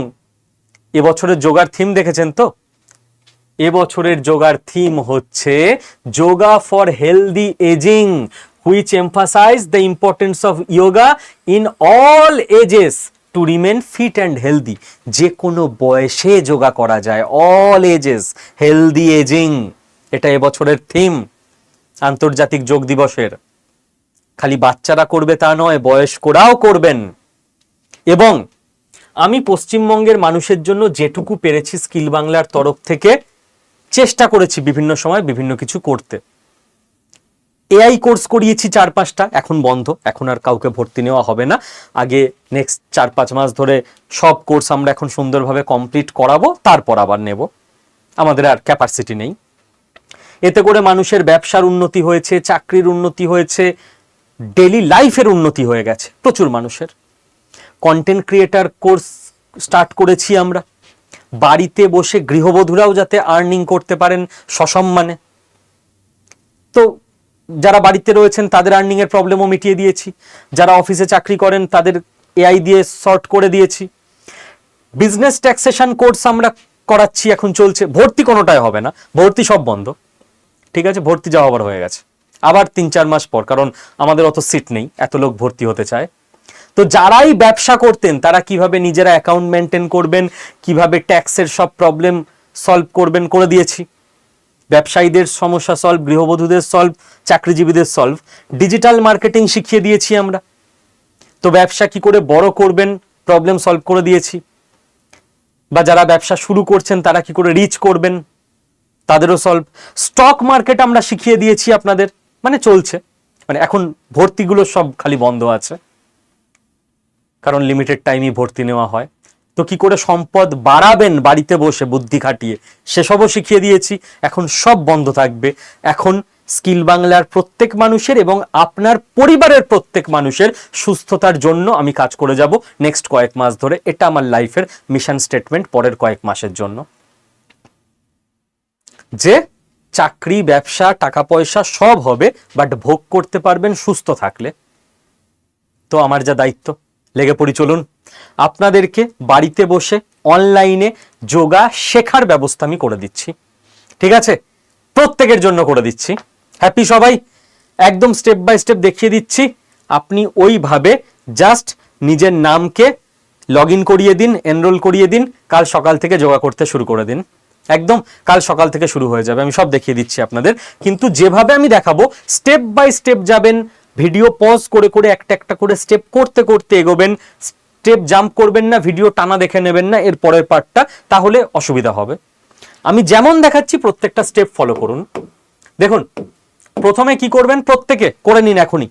এবছরের যোগার থিম দেখেছেন তো? এবছরের যোগার থিম হচ্ছে yoga for healthy ageing, which emphasize the importance of yoga in all ages to remain fit and healthy. যে কোনো বয়সে যোগা করা যায়, all ages healthy aging, এটা এবছরের থিম আন্তর্জাতিক যোগ দিবসের। খালি বাচ্চারা করবে তা নয়, বয়স্করাও করবেন। এবং আমি পশ্চিমবঙ্গের মানুষের জন্য যেটুকু পেরেছি স্কিল বাংলার তরফ থেকে চেষ্টা করেছি বিভিন্ন সময় বিভিন্ন কিছু করতে। এআই কোর্স করিয়েছি 4-5টা, এখন বন্ধ, এখন আর কাউকে ভর্তি নেওয়া হবে না। আগে নেক্সট 4-5 মাস ধরে সব কোর্স আমরা এখন সুন্দরভাবে কমপ্লিট করাবো, তারপর আবার নেব, আমাদের আর ক্যাপাসিটি নেই। এতে করে মানুষের ব্যবসার উন্নতি হয়েছে, চাকরির উন্নতি হয়েছে, ডেইলি লাইফের উন্নতি হয়ে গেছে প্রচুর মানুষের। কন্টেন্ট ক্রিয়েটার কোর্স স্টার্ট করেছি আমরা, বাড়িতে বসে গৃহবধূরাও যাতে আর্নিং করতে পারেন সসম্মানে। তো যারা বাড়িতে রয়েছেন তাদের আর্নিং এর প্রবলেমও মিটিয়ে দিয়েছি, যারা অফিসে চাকরি করেন তাদের এআই দিয়ে সর্ট করে দিয়েছি। বিজনেস ট্যাক্সেশন কোর্স আমরা করাচ্ছি, এখন চলছে। ভর্তি কোনোটাই হবে না, ভর্তি সব বন্ধ, ঠিক আছে? ভর্তি যাওয়া আবার হয়ে গেছে আবার 3-4 মাস পর, কারণ আমাদের অত সিট নেই, এত লোক ভর্তি হতে চায়। তো যারাই ব্যবসা করতেন তারা কিভাবে নিজেরা অ্যাকাউন্ট মেনটেন করবেন, কিভাবে ট্যাক্সের সব প্রবলেম সলভ করবেন করে দিয়েছি। ব্যবসায়ীদের সমস্যা সলভ, গৃহবধূদের সলভ, চাকরিজীবীদের সলভ। ডিজিটাল মার্কেটিং শিখিয়ে দিয়েছি আমরা। তো ব্যবসা কি করে বড় করবেন প্রবলেম সলভ করে দিয়েছি। বা যারা ব্যবসা শুরু করছেন তারা কি করে রিচ করবেন তাদেরও সলভ। স্টক মার্কেট আমরা শিখিয়ে দিয়েছি আপনাদের, মানে চলছে, মানে এখন ভর্তিগুলো সব খালি বন্ধ আছে, কারণ লিমিটেড টাইমই ভর্তি নেওয়া হয়। তো কি করে সম্পদ বাড়াবেন বাড়িতে বসে বুদ্ধি খাটিয়ে, সেসবও শিখিয়ে দিয়েছি। এখন সব বন্ধ থাকবে। এখন স্কিল বাংলার প্রত্যেক মানুষের এবং আপনার পরিবারের প্রত্যেক মানুষের সুস্থতার জন্য আমি কাজ করে যাব নেক্সট কয়েক মাস ধরে। এটা আমার লাইফের মিশন স্টেটমেন্ট পরের কয়েক মাসের জন্য, যে চাকরি, ব্যবসা, টাকা পয়সা সব হবে, বাট ভোগ করতে পারবেন সুস্থ থাকলে। তো আমার যা দায়িত্ব, লেগে পড়ি, চলুন। আপনাদেরকে বাড়িতে বসে অনলাইনে যোগা শেখার ব্যবস্থা আমি করে দিচ্ছি, ঠিক আছে? প্রত্যেকের জন্য করে দিচ্ছি। হ্যাপি সবাই? একদম স্টেপ বাই স্টেপ দেখিয়ে দিচ্ছি। আপনি ওইভাবে জাস্ট নিজের নামকে লগ ইন করিয়ে দিন, এনরোল করিয়ে দিন, কাল সকাল থেকে যোগা করতে শুরু করে দিন। একদম কাল সকাল থেকে শুরু হয়ে যাবে, আমি সব দেখিয়ে দিচ্ছি আপনাদের। কিন্তু যেভাবে আমি দেখাবো স্টেপ বাই স্টেপ যাবেন, ভিডিও পজ করে করে একটা একটা করে স্টেপ করতে করতে এগোবেন। স্টেপ জাম্প করবেন না, ভিডিও টানা দেখে নেবেন না এর পরের পার্টটা, তাহলে অসুবিধা হবে। আমি যেমন দেখাচ্ছি প্রত্যেকটা স্টেপ ফলো করুন। দেখুন, প্রথমে কি করবেন, প্রত্যেকে করে নিন এখনই,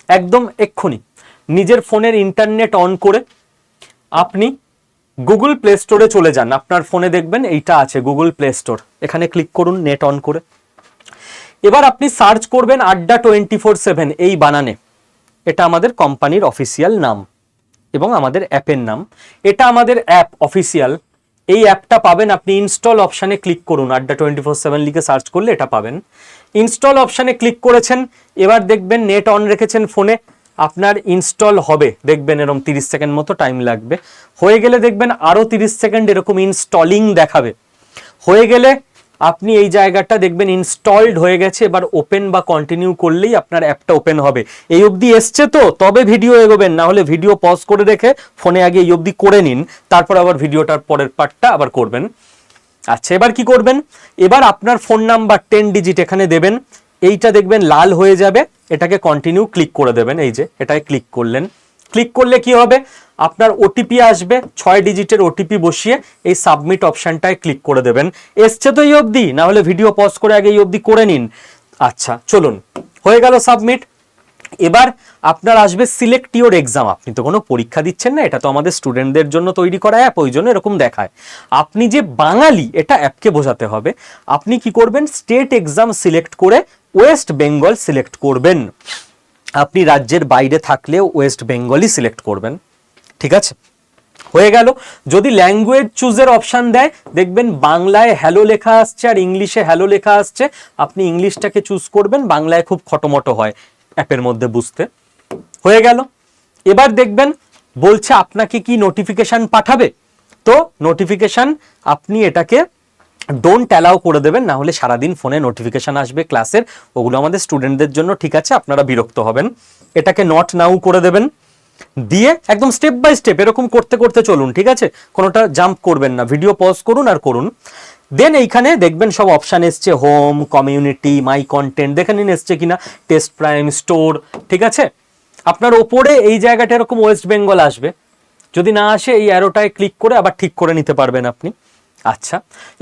একদম এক্ষুনি নিজের ফোনের ইন্টারনেট অন করে আপনি গুগল প্লে স্টোরে চলে যান। আপনার ফোনে দেখবেন এইটা আছে গুগল প্লে স্টোর, এখানে ক্লিক করুন নেট অন করে। এবার আপনি সার্চ করবেন আড্ডা 24/7 এই বানানে, এটা আমাদের কোম্পানির অফিসিয়াল নাম এবং আমাদের অ্যাপের নাম। এটা আমাদের অ্যাপ অফিসিয়াল। এই অ্যাপটা পাবেন আপনি ইনস্টল অপশানে ক্লিক করুন, আড্ডা 24/7 লিখে সার্চ করলে এটা পাবেন। ইনস্টল অপশানে ক্লিক করেছেন, এবার দেখবেন নেট অন রেখেছেন ফোনে, আপনার ইনস্টল হবে, দেখবেন এরকম 30 সেকেন্ড মতো টাইম লাগবে। হয়ে গেলে দেখবেন আরো 30 সেকেন্ড এরকম ইনস্টলিং দেখাবে। হয়ে গেলে আপনি এই জায়গাটা দেখবেন ইনস্টলড হয়ে গেছে, এবার ওপেন বা কন্টিনিউ করলেই আপনার অ্যাপটা ওপেন হবে। এই অবধি এসছে তো তবে ভিডিও এগোবেন, না হলে ভিডিও পজ করে রেখে ফোনে আগে এই অবধি করে নিন, তারপর আবার ভিডিওটার পরের পার্টটা আবার করবেন। আচ্ছা, এবার কি করবেন, এবার আপনার ফোন নাম্বার 10 ডিজিট এখানে দেবেন, এইটা দেখবেন লাল হয়ে যাবে, এটাকে কন্টিনিউ ক্লিক করে দেবেন। এই যে এটায় ক্লিক করলেন, ক্লিক করলে কি হবে, আপনার ওটিপি আসবে, 6 ডিজিটের ওটিপি বসিয়ে এই সাবমিট অপশনটায় ক্লিক করে দেবেন। এসছে তো এই অবধি, না হলে ভিডিও পজ করে আগে এই অবধি করে নিন। আচ্ছা চলুন, হয়ে গেল সাবমিট। এবার আপনার আসবে সিলেক্ট ইওর এক্সাম। আপনি তো কোনো পরীক্ষা দিচ্ছেন না, এটা তো আমাদের স্টুডেন্টদের জন্য তৈরি করা অ্যাপ, ওই জন্য এরকম দেখায়। আপনি যে বাঙালি এটা অ্যাপকে বোঝাতে হবে। আপনি কি করবেন, স্টেট এক্সাম সিলেক্ট করে ওয়েস্ট বেঙ্গল সিলেক্ট করবেন। আপনি রাজ্যের বাইরে থাকলেও ওয়েস্ট বেঙ্গলই সিলেক্ট করবেন, ঠিক আছে? হয়ে গেল। যদি ল্যাঙ্গুয়েজ চুজের অপশন দেয়, দেখবেন বাংলায় হ্যালো লেখা আসছে আর ইংলিশে হ্যালো লেখা আসছে, আপনি ইংলিশটাকে চুজ করবেন, বাংলায় খুব খটোমটো হয় অ্যাপের মধ্যে বুঝতে। হয়ে গেল। এবার দেখবেন বলছে আপনাকে কি নোটিফিকেশন পাঠাবে, তো নোটিফিকেশন আপনি এটাকে ডোন্ট অ্যালাউ করে দেবেন, না হলে সারাদিন ফোনে নোটিফিকেশন আসবে ক্লাসের, ওগুলো আমাদের স্টুডেন্টদের জন্য ঠিক আছে, আপনারা বিরক্ত হবেন। এটাকে নট নাও করে দেবেন, দিয়ে একদম স্টেপ বাই স্টেপ এরকম করতে করতে চলুন, ঠিক আছে? কোনোটা জাম্প করবেন না, ভিডিও পজ করুন আর করুন। দেন এইখানে দেখবেন সব অপশান এসছে, হোম, কমিউনিটি, মাই কন্টেন্ট, দেখে নিন এসছে কিনা, টেস্ট প্রাইম, স্টোর, ঠিক আছে? আপনার ওপরে এই জায়গাটা এরকম ওয়েস্ট বেঙ্গল আসবে, যদি না আসে এই অ্যারোটায় ক্লিক করে আবার ঠিক করে নিতে পারবেন আপনি। আচ্ছা,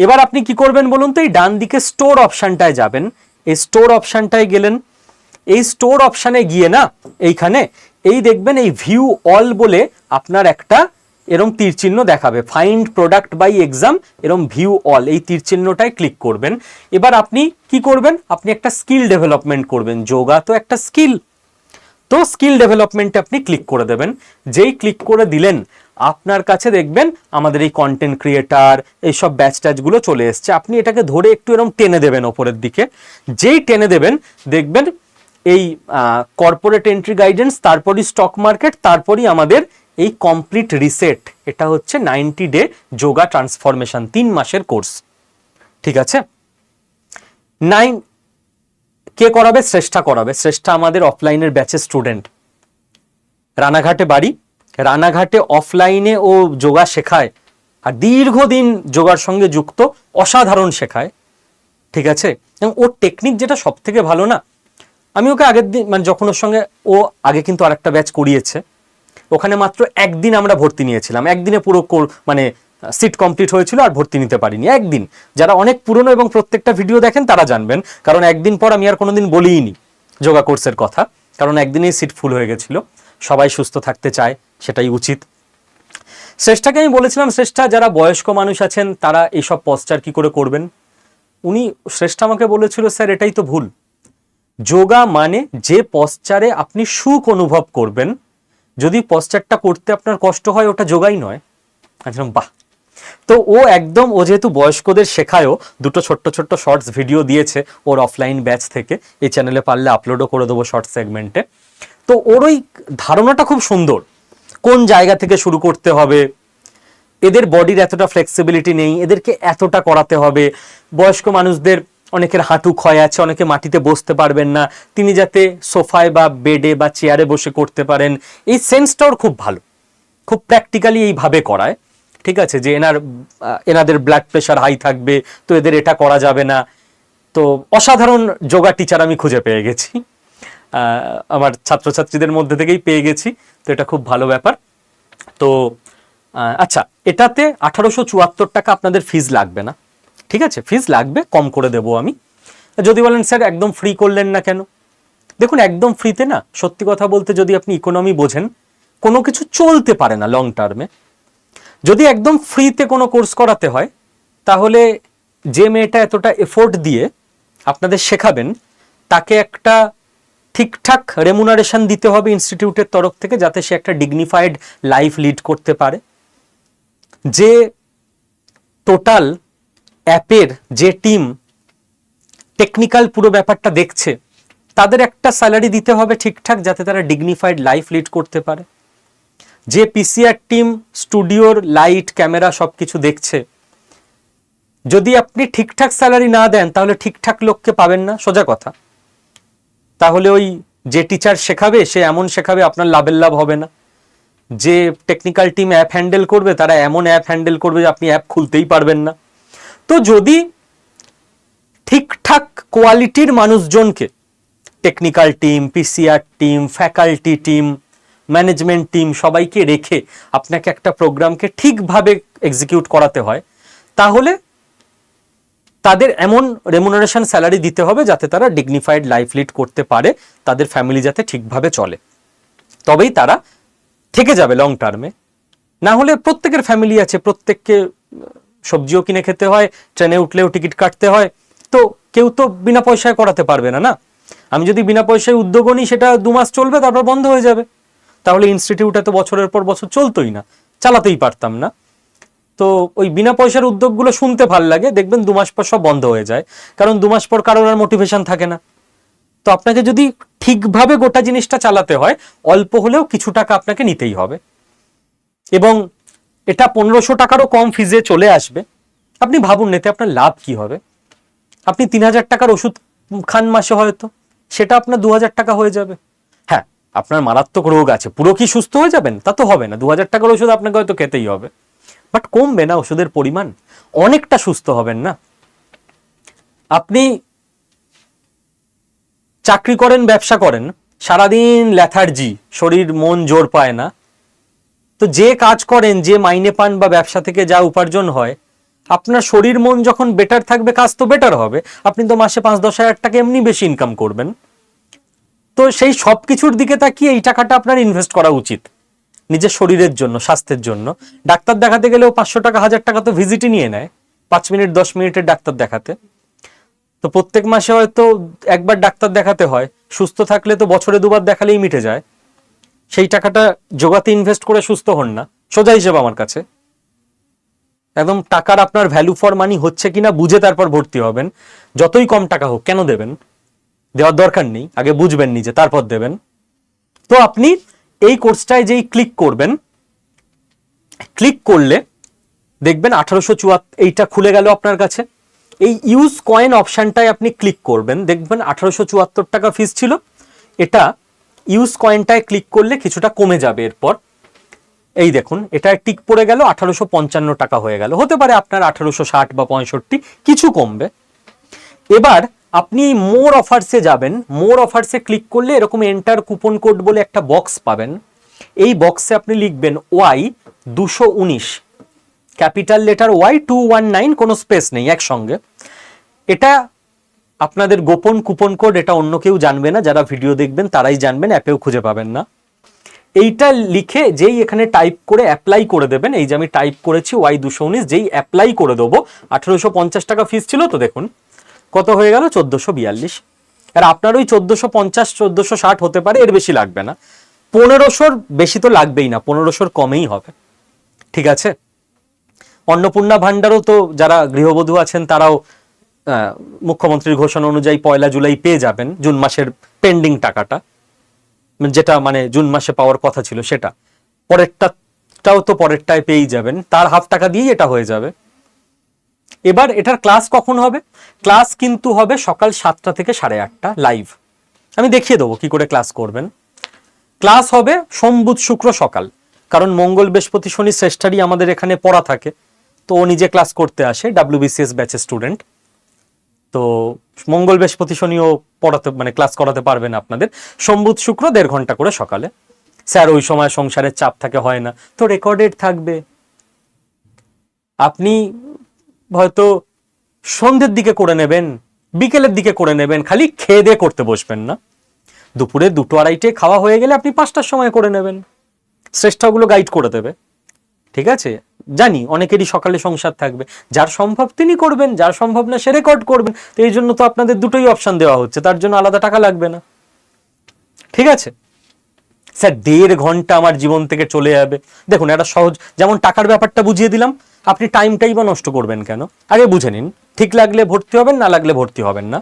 এবার আপনি কি করবেন বলুন তো, এই ডান দিকে স্টোর অপশানটায় যাবেন, এই স্টোর অপশানটায় গেলেন, এই স্টোর অপশানে গিয়ে না এইখানে এই দেখবেন এই ভিউ অল বলে আপনার একটা এরম তীর চিহ্ন দেখাবে, ফাইন্ড প্রোডাক্ট বাই এক্সাম, এরম ভিউ অল, এই তীর চিহ্নটায় ক্লিক করবেন। এবার আপনি কি করবেন, আপনি একটা স্কিল ডেভেলপমেন্ট করবেন, যোগা তো একটা স্কিল, তো স্কিল ডেভেলপমেন্টে আপনি ক্লিক করে দেবেন। যেই ক্লিক করে দিলেন আপনার কাছে দেখবেন আমাদের এই কন্টেন্ট ক্রিয়েটার এইসব ব্যাচ ট্যাচগুলো চলে এসছে, আপনি এটাকে ধরে একটু এরকম টেনে দেবেন ওপরের দিকে, যেই টেনে দেবেন দেখবেন এই কর্পোরেট এন্ট্রি গাইডেন্স, তারপরই স্টক মার্কেট, তারপরই আমাদের এই কমপ্লিট রিসেট, এটা হচ্ছে 90 ডে যোগা ট্রান্সফরমেশন, 3 মাসের কোর্স, ঠিক আছে? কে করাবে, শ্রেষ্ঠা করাবে। শ্রেষ্ঠা আমাদের অফলাইনের ব্যাচের স্টুডেন্ট, রানাঘাটে বাড়ি, রানাঘাটে অফলাইনে ও যোগা শেখায় আর দীর্ঘদিন যোগার সঙ্গে যুক্ত, অসাধারণ শেখায়, ঠিক আছে? এবং ওর টেকনিক যেটা সব থেকে ভালো না, আমি ওকে আগের দিন মানে যখন ওর সঙ্গে ও আগে কিন্তু আরেকটা ব্যাচ করিয়েছে, ওখানে মাত্র একদিন আমরা ভর্তি নিয়েছিলাম, একদিনে পুরো মানে সিট কমপ্লিট হয়েছিল আর ভর্তি নিতে পারিনি একদিন। যারা অনেক পুরনো এবং প্রত্যেকটা ভিডিও দেখেন তারা জানবেন, কারণ একদিন পর আমি আর কোনোদিন বলিনি যোগা কোর্সের কথা, কারণ একদিনেই সিট ফুল হয়ে গেছিল। সবাই সুস্থ থাকতে চায়, সেটাই উচিত। শ্রেষ্ঠাকে আমি বলেছিলাম, শ্রেষ্ঠা যারা বয়স্ক মানুষ আছেন তারা এইসব পশ্চার কি করে করবেন, শ্রেষ্ঠা আমাকে বলেছিল স্যার এটাই তো ভুল, যোগা মানে যে পশ্চারে আপনি সুখ অনুভব করবেন, যদি পশ্চারটা করতে আপনার কষ্ট হয় ওটা যোগাই নয়। আচ্ছা, বাহ। তো ও একদম, ও যেহেতু বয়স্কদের শেখায়ও, দুটো ছোট্ট ছোট্ট শর্টস ভিডিও দিয়েছে ওর অফলাইন ব্যাচ থেকে, এই চ্যানেলে পারলে আপলোডও করে দেবো শর্ট সেগমেন্টে। তো ওর ওই ধারণাটা খুব সুন্দর, কোন জায়গা থেকে শুরু করতে হবে, এদের বডির এতটা ফ্লেক্সিবিলিটি নেই, এদেরকে এতটা করাতে হবে, বয়স্ক মানুষদের অনেকের হাঁটু ক্ষয় আছে, অনেকে মাটিতে বসতে পারবেন না, তিনি যাতে সোফায় বা বেডে বা চেয়ারে বসে করতে পারেন, এই সেন্সটাও খুব ভালো, খুব প্র্যাকটিক্যালি এইভাবে করায়, ঠিক আছে? যে এনাদের ব্লাড প্রেশার হাই থাকবে, তো এদের এটা করা যাবে না। তো অসাধারণ যোগা টিচার আমি খুঁজে পেয়ে গেছি, আমার ছাত্রছাত্রীদের মধ্যে থেকেই পেয়ে গেছি, তো এটা খুব ভালো ব্যাপার। তো আচ্ছা, এটাতে 1874 টাকা আপনাদের ফিজ লাগবে না, ঠিক আছে? ফিজ লাগবে, কম করে দেবো আমি। যদি বলেন স্যার একদম ফ্রি করলেন না কেন, দেখুন একদম ফ্রিতে না, সত্যি কথা বলতে যদি আপনি ইকোনমি বোঝেন, কোনো কিছু চলতে পারে না লং টার্মে। যদি একদম ফ্রিতে কোনো কোর্স করাতে হয়, তাহলে যে মেয়েটা এতটা এফোর্ট দিয়ে আপনাদের শেখাবেন, তাকে একটা ঠিকঠাক রেমুনারেশন দিতে হবে ইনস্টিটিউটের তরফ থেকে, যাতে সে একটা ডিগনিফাইড লাইফ লিড করতে পারে। যে টোটাল অ্যাপের যে টিম টেকনিক্যাল পুরো ব্যাপারটা দেখছে, তাদের একটা স্যালারি দিতে হবে ঠিকঠাক, যাতে তারা ডিগনিফাইড লাইফ লিড করতে পারে। যে পিসিআর টিম স্টুডিওর লাইট ক্যামেরা সবকিছু দেখছে, যদি আপনি ঠিকঠাক স্যালারি না দেন তাহলে ঠিকঠাক লোককে পাবেন না, সোজা কথা। তাহলে ওই যে টিচার শেখাবে সে এমন শেখাবে আপনার লাভের লাভ হবে না। যে টেকনিক্যাল টিম অ্যাপ হ্যান্ডেল করবে তারা এমন অ্যাপ হ্যান্ডেল করবে যে আপনি অ্যাপ খুলতেই পারবেন না। তো যদি ঠিকঠাক কোয়ালিটির মানুষজনকে, technical team, PCR team, faculty team, management team সবাইকে রেখে আপনাকে একটা প্রোগ্রামকে ঠিকভাবে এক্সিকিউট করাতে হয়, তাহলে তাদের এমন রেমুনারেশন স্যালারি দিতে হবে যাতে তারা ডিগনিফাইড লাইফ লিড করতে পারে, তাদের ফ্যামিলি যাতে ঠিকভাবে চলে, তবেই তারা থেকে যাবে লং টার্মে। না হলে প্রত্যেকের ফ্যামিলি আছে, প্রত্যেককে সবজিও কিনে খেতে হয়, ট্রেনে উঠলেও টিকিট কাটতে হয়, তো কেউ তো বিনা পয়সায় করাতে পারবে না। না, আমি যদি বিনা পয়সায় উদ্যোগ নিই সেটা 2 মাস চলবে, তারপর বন্ধ হয়ে যাবে। তাহলে ইনস্টিটিউটে তো বছরের পর বছর চলতোই না, চালাতেই পারতাম না। তো ওই বিনা পয়সার উদ্যোগগুলো শুনতে ভাল লাগে, দেখবেন 2 মাস পর সব বন্ধ হয়ে যায়, কারণ 2 মাস পর কারোর আর মোটিভেশন থাকে না। তো আপনাকে যদি ঠিকভাবে গোটা জিনিসটা চালাতে হয়, অল্প হলেও কিছু টাকা আপনাকে নিতেই হবে, এবং এটা 1500 টাকারও কম ফিজে চলে আসবে। আপনি ভাবুন এতে আপনার লাভ কি হবে। আপনি 3000 টাকার ওষুধ খান মাসে, হয়তো সেটা আপনার 2000 টাকা হয়ে যাবে। হ্যাঁ, আপনার মারাত্মক রোগ আছে, পুরো কি সুস্থ হয়ে যাবেন তা তো হবে না, 2000 টাকার ওষুধ আপনাকে হয়তো খেতেই হবে, বাট কমবে না ওষুধের পরিমাণ, অনেকটা সুস্থ হবেন না। আপনি চাকরি করেন, ব্যবসা করেন, সারাদিন ল্যাথার্জি, শরীর মন জোর পায় না, তো যে কাজ করেন, যে মাইনে পান বা ব্যবসা থেকে যা উপার্জন হয়, আপনার শরীর মন যখন বেটার থাকবে কাজ তো বেটার হবে, আপনি তো মাসে 5-10 হাজার টাকা এমনি বেশি ইনকাম করবেন। তো সেই সব কিছুর দিকে তাকিয়ে এই টাকাটা আপনার ইনভেস্ট করা উচিত নিজের শরীরের জন্য, স্বাস্থ্যের জন্য। ডাক্তার দেখাতে গেলেও 500 টাকা 1000 টাকা তো ভিজিটই নিয়ে নেয়, 5 মিনিট 10 মিনিটের ডাক্তার দেখাতে। তো প্রত্যেক মাসে হয়তো একবার ডাক্তার দেখাতে হয়, সুস্থ থাকলে তো বছরে 2বার দেখালেই মিটে যায়। সেই টাকাটা যোগাতে ইনভেস্ট করে সুস্থ হন না, সোজা হিসেব আমার কাছে। একদম টাকার আপনার ভ্যালু ফর মানি হচ্ছে কিনা বুঝে তারপর ভর্তি হবেন। যতই কম টাকা হোক, কেন দেবেন, দেওয়ার দরকার নেই, আগে বুঝবেন নিজে তারপর দেবেন। তো আপনি এই কোর্সটায় যেই ক্লিক করবেন, ক্লিক করলে দেখবেন 1874 এইটা খুলে গেল আপনার কাছে। এই ইউজ কয়েন অপশনটায় আপনি ক্লিক করবেন, দেখবেন 1874 টাকা ফিস ছিল, এটা ইউজ কয়েনটায় ক্লিক করলে কিছুটা কমে যাবে এরপর। এই দেখুন, এটা টিক পড়ে গেল, 1855 টাকা হয়ে গেল, হতে পারে আপনার 1860 বা 65 কিছু কমবে। এবার আপনি মোর অফার্সে যাবেন, মোর অফার্সে ক্লিক করলে এরকম এন্টার কুপন কোড বলে একটা বক্স পাবেন। এই বক্সে আপনি লিখবেন Y219, ক্যাপিটাল লেটার Y219, কোনো স্পেস নেই, একসঙ্গে। এটা আপনাদের গোপন কুপন কোড, এটা অন্য কেউ জানবে না, যারা ভিডিও দেখবেন তারাই জানবেন, অ্যাপেও খুঁজে পাবেন না। এইটা লিখে যেই এখানে টাইপ করে অ্যাপ্লাই করে দেবেন, এই যে আমি টাইপ করেছি Y219, যেই অ্যাপ্লাই করে দেবো, 1850 টাকা ফিস ছিল, তো দেখুন কত হয়ে গেল, 1442। আর আপনার ওই 1450 1460 হতে পারে, এর বেশি লাগবে না, 1500 বেশি তো লাগবেই না, 1500 কমেই হবে, ঠিক আছে। অন্নপূর্ণা ভান্ডারও তো যারা গৃহবধূ আছেন তারাও মুখ্যমন্ত্রীর ঘোষণা অনুযায়ী 1 জুলাই পেয়ে যাবেন জুন মাসের পেন্ডিং টাকাটা, যেটা মানে জুন মাসে পাওয়ার কথা ছিল সেটা, পরেরটাও তো পরেরটায় পেয়েই যাবেন, তার হাফ টাকা দিয়েই এটা হয়ে যাবে। এবার এটার ক্লাস কখন হবে? ক্লাস কিন্তু হবে সকাল 7টা থেকে 8:30 লাইভ, আমি দেখিয়ে দেবো কি করে ক্লাস করবেন। ক্লাস হবে সোম বুধ শুক্র সকাল, কারণ মঙ্গল বৃহস্পতি শনি শ্রেষ্ঠারই আমাদের এখানে পড়া থাকে, তো ও নিজে ক্লাস করতে আসে, WBCS ব্যাচের স্টুডেন্ট। তো মঙ্গল বৃহস্পতি শনিও পড়াতে মানে ক্লাস করাতে পারবেন আপনাদের, সোম বুধ শুক্র 1.5 ঘন্টা করে সকালে। স্যার ওই সময় সংসারের চাপ থাকে, হয় না, তো রেকর্ডেড থাকবে, আপনি হয়তো সন্ধ্যের দিকে করে নেবেন, বিকেলের দিকে করে নেবেন, খালি খেয়ে দিয়ে করতে বসবেন না। দুপুরে 2-2:30 খাওয়া হয়ে গেলে আপনি 5টার সময় করে নেবেন, শ্রেষ্ঠাগুলো গাইড করে দেবে, ঠিক আছে। জানি অনেকেরই সকালে সংসার থাকবে, যার সম্ভব তিনি করবেন, যার সম্ভব না সে রেকর্ড করবেন। তো এই জন্য তো আপনাদের দুটোই অপশন দেওয়া হচ্ছে, তার জন্য আলাদা টাকা লাগবে না, ঠিক আছে। স্যার 1.5 ঘন্টা আমার জীবন থেকে চলে যাবে, দেখুন একটা সহজ, যেমন টাকার ব্যাপারটা বুঝিয়ে দিলাম, আপনি টাইমটাই বা নষ্ট করবেন কেন, আগে বুঝে নিন, ঠিক লাগলে ভর্তি হবেন, না লাগলে ভর্তি হবেন না।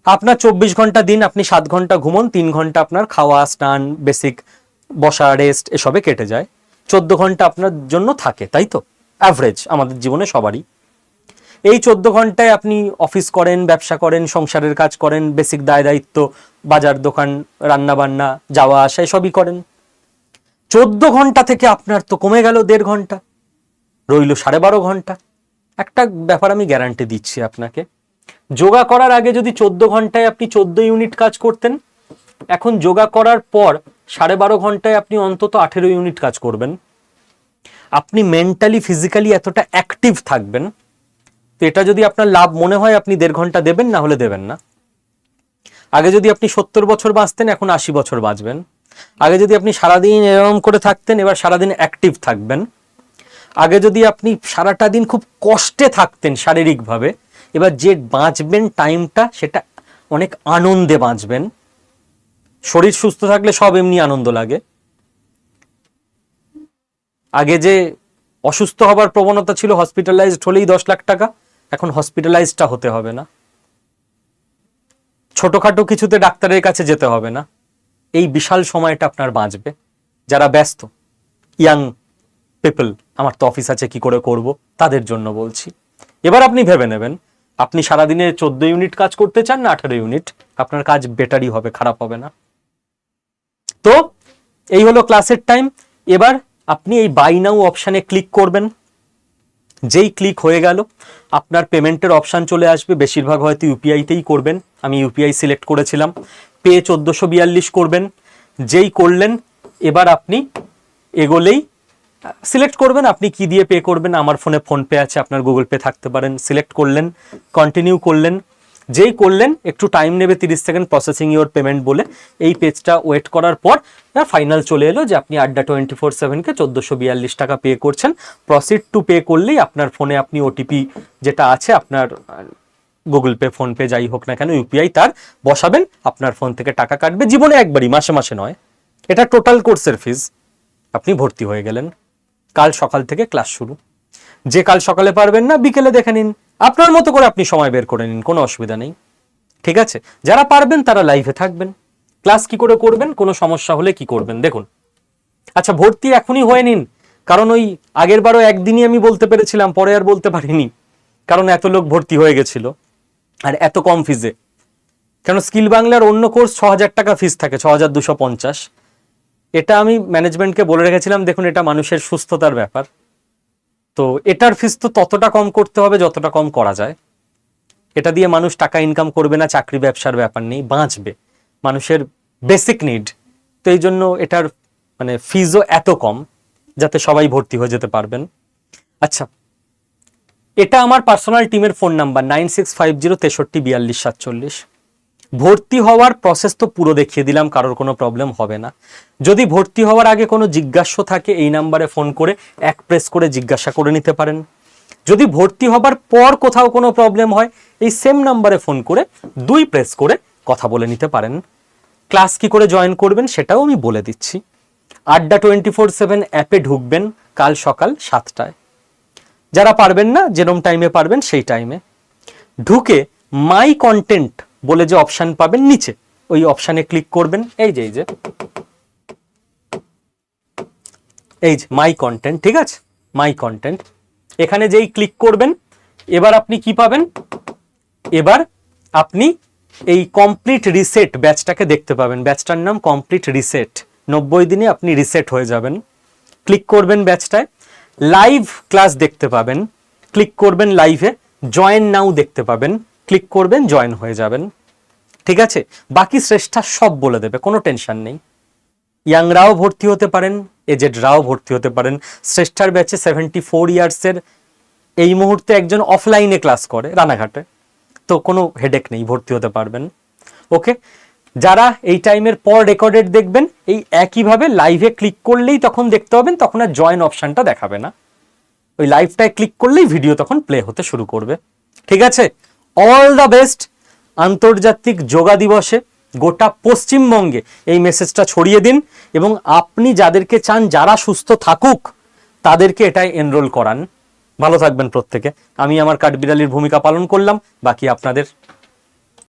আপনার 24 ঘন্টা দিন, আপনি 7 ঘন্টা ঘুমন, 3 ঘন্টা আপনার খাওয়া স্নান বেসিক বসা রেস্ট এসবে কেটে যায়, 14 ঘন্টা আপনার জন্য থাকে, তাই তো অ্যাভারেজ আমাদের জীবনে সবারই। এই 14 ঘন্টায় আপনি অফিস করেন, ব্যবসা করেন, সংসারের কাজ করেন, বেসিক দায় দায়িত্ব, বাজার দোকান, রান্না বান্না, যাওয়া আসা সবই করেন। 14 ঘন্টা থেকে আপনার তো কমে গেল 1.5 ঘন্টা, রইল 12.5 ঘন্টা। একটা ব্যাপার আমি গ্যারান্টি দিচ্ছি আপনাকে, যোগা করার আগে যদি 14 ঘন্টায় আপনি 14 ইউনিট কাজ করতেন, এখন যোগা করার পর 12.5 ঘন্টায় আপনি অন্তত 18 ইউনিট কাজ করবেন। আপনি মেন্টালি ফিজিক্যালি এতটা অ্যাক্টিভ থাকবেন। তো এটা যদি আপনার লাভ মনে হয় আপনি 1.5 ঘন্টা দেবেন, না হলে দেবেন না। আগে যদি আপনি 70 বছর বাঁচতেন, এখন 80 বছর বাঁচবেন। আগে যদি আপনি সারাদিন এরকম করে থাকতেন, এবার সারাদিন অ্যাক্টিভ থাকবেন। আগে যদি আপনি সারাটা দিন খুব কষ্টে থাকতেন শারীরিকভাবে, এবার যে বাঁচবেন টাইমটা সেটা অনেক আনন্দে বাঁচবেন। শরীর সুস্থ থাকলে সব এমনি আনন্দ লাগে। আগে যে অসুস্থ হবার প্রবণতা ছিল, হসপিটালাইজড হলেই 10 লাখ টাকা, এখন হসপিটালাইজডটা হতে হবে না, ছোটখাটো কিছুতে ডাক্তারের কাছে যেতে হবে না। এই বিশাল সময়টা আপনার বাঁচবে। যারা ব্যস্ত ইয়াং পিপল, আমার তো অফিস আছে কি করে করব, তাদের জন্য বলছি। এবার আপনি ভেবে নেবেন, আপনি সারাদিনে 14 ইউনিট কাজ করতে চান না 18 ইউনিট, আপনার কাজ বেটারই হবে, খারাপ হবে না। তো এই হলো ক্লাসের টাইম। এবার আপনি এই বাই নাও অপশানে ক্লিক করবেন। যেই ক্লিক হয়ে গেল আপনার পেমেন্টের অপশান চলে আসবে। বেশিরভাগ হয়তো ইউপিআইতেই করবেন, আমি ইউপিআই সিলেক্ট করেছিলাম। পে 1442 করবেন। যেই করলেন এবার আপনি এগোলেই সিলেক্ট করবেন আপনি কি দিয়ে পে করবেন। আমার ফোনে ফোনপে আছে, আপনার গুগল পে থাকতে পারেন। সিলেক্ট করলেন, কন্টিনিউ করলেন। যেই করলেন একটু টাইম নেবে, 30 সেকেন্ড প্রসেসিং ইওর পেমেন্ট বলে। এই পেজটা ওয়েট করার পর ফাইনাল চলে এলো যে আপনি আড্ডা 24/7-কে 1442 টাকা পে করছেন। প্রসিড টু পে করলেই আপনার ফোনে আপনি ওটিপি যেটা আছে আপনার গুগল পে, ফোনপে যাই হোক না কেন, ইউপিআই তার বসাবেন, আপনার ফোন থেকে টাকা কাটবে। জীবনে একবারই, মাসে মাসে নয়। এটা টোটাল কোর্সের ফিজ। আপনি ভর্তি হয়ে গেলেন। কাল সকাল থেকে ক্লাস শুরু। যে কাল সকালে পারবেন না, বিকেলে দেখে নিন, আপনার মতো করে আপনি সময় বের করে নিন, কোনো অসুবিধা নেই। ঠিক আছে? যারা পারবেন তারা লাইভে থাকবেন। ক্লাস কি করে করবেন, কোনো সমস্যা হলে কি করবেন দেখুন। আচ্ছা, ভর্তি এখনই হয়ে নিন, কারণ ওই আগের বারও একদিনই আমি বলতে পেরেছিলাম, পরে আর বলতে পারিনি, কারণ এত লোক ভর্তি হয়ে গেছিল আর এত কম ফিজে। কেন স্কিল বাংলার অন্য কোর্স 6,000 টাকা ফিজ থাকে, 6,250। এটা আমি ম্যানেজমেন্টকে বলে রেখেছিলাম, দেখুন এটা মানুষের সুস্থতার ব্যাপার, তো এটার ফিজ তো ততটা কম করতে হবে যতটা কম করা যায়। এটা দিয়ে মানুষ টাকা ইনকাম করবে না, চাকরি ব্যবসার ব্যাপার নেই, বাঁচবে, মানুষের বেসিক নিড। তো এই জন্য এটার মানে ফিজও এত কম যাতে সবাই ভর্তি হয়ে যেতে পারবেন। আচ্ছা, এটা আমার পার্সোনাল টিমের ফোন নাম্বার 9650634247। ভর্তি হওয়ার প্রসেস তো পুরো দেখিয়ে দিলাম, কারোর কোনো প্রবলেম হবে না। যদি ভর্তি হওয়ার আগে কোনো জিজ্ঞাসা থাকে এই নাম্বারে ফোন করে এক প্রেস করে জিজ্ঞাসা করে নিতে পারেন। যদি ভর্তি হবার পর কোথাও কোনো প্রবলেম হয় এই সেম নাম্বারে ফোন করে 2 প্রেস করে কথা বলে নিতে পারেন। ক্লাস কি করে জয়েন করবেন সেটাও আমি বলে দিচ্ছি। আড্ডা 24/7 অ্যাপে ঢুকবেন কাল সকাল 7টায়। যারা পারবেন না, যেরকম টাইমে পারবেন সেই টাইমে ঢুকে মাই কন্টেন্ট বলে যে অপশান পাবেন নিচে, ওই অপশানে ক্লিক করবেন। এই যে মাই কন্টেন্ট, ঠিক আছে, মাই কন্টেন্ট, এখানে যেই ক্লিক করবেন এবার আপনি কি পাবেন, এবার আপনি এই কমপ্লিট রিসেট ব্যাচটাকে দেখতে পাবেন। ব্যাচটার নাম কমপ্লিট রিসেট। 90 দিনে আপনি রিসেট হয়ে যাবেন। ক্লিক করবেন ব্যাচটায়, লাইভ ক্লাস দেখতে পাবেন, ক্লিক করবেন লাইভে, জয়েন নাও দেখতে পাবেন, ক্লিক করবেন, জয়েন হয়ে যাবেন। ঠিক আছে? বাকি শ্রেষ্ঠা সব বলে দেবে, কোনো টেনশন নেই। ইয়াংরাও ভর্তি হতে পারেন, এজেডরাও ভর্তি হতে পারেন। শ্রেষ্ঠার ব্যাচে 74 ইয়ার্সের এই মুহূর্তে একজন অফলাইনে ক্লাস করে রানাঘাটে, তো কোনো হেডেক নেই, ভর্তি হতে পারবেন। ওকে, যারা এই টাইমের পর রেকর্ডেড দেখবেন এই একইভাবে লাইভে ক্লিক করলেই তখন দেখতে পাবেন, তখন আর জয়েন অপশনটা দেখাবে না, ওই লাইভটায় ক্লিক করলেই ভিডিও তখন প্লে হতে শুরু করবে। ঠিক আছে? All the best. আন্তর্জাতিক যোগা দিবসে গোটা পশ্চিমবঙ্গে এই মেসেজটা ছড়িয়ে দিন এবং আপনি যাদেরকে চান যারা সুস্থ থাকুক তাদেরকে এটাই এনরোল করান। ভালো থাকবেন প্রত্যেকে। আমি আমার কাঠবিড়ালির ভূমিকা পালন করলাম, বাকি আপনাদের।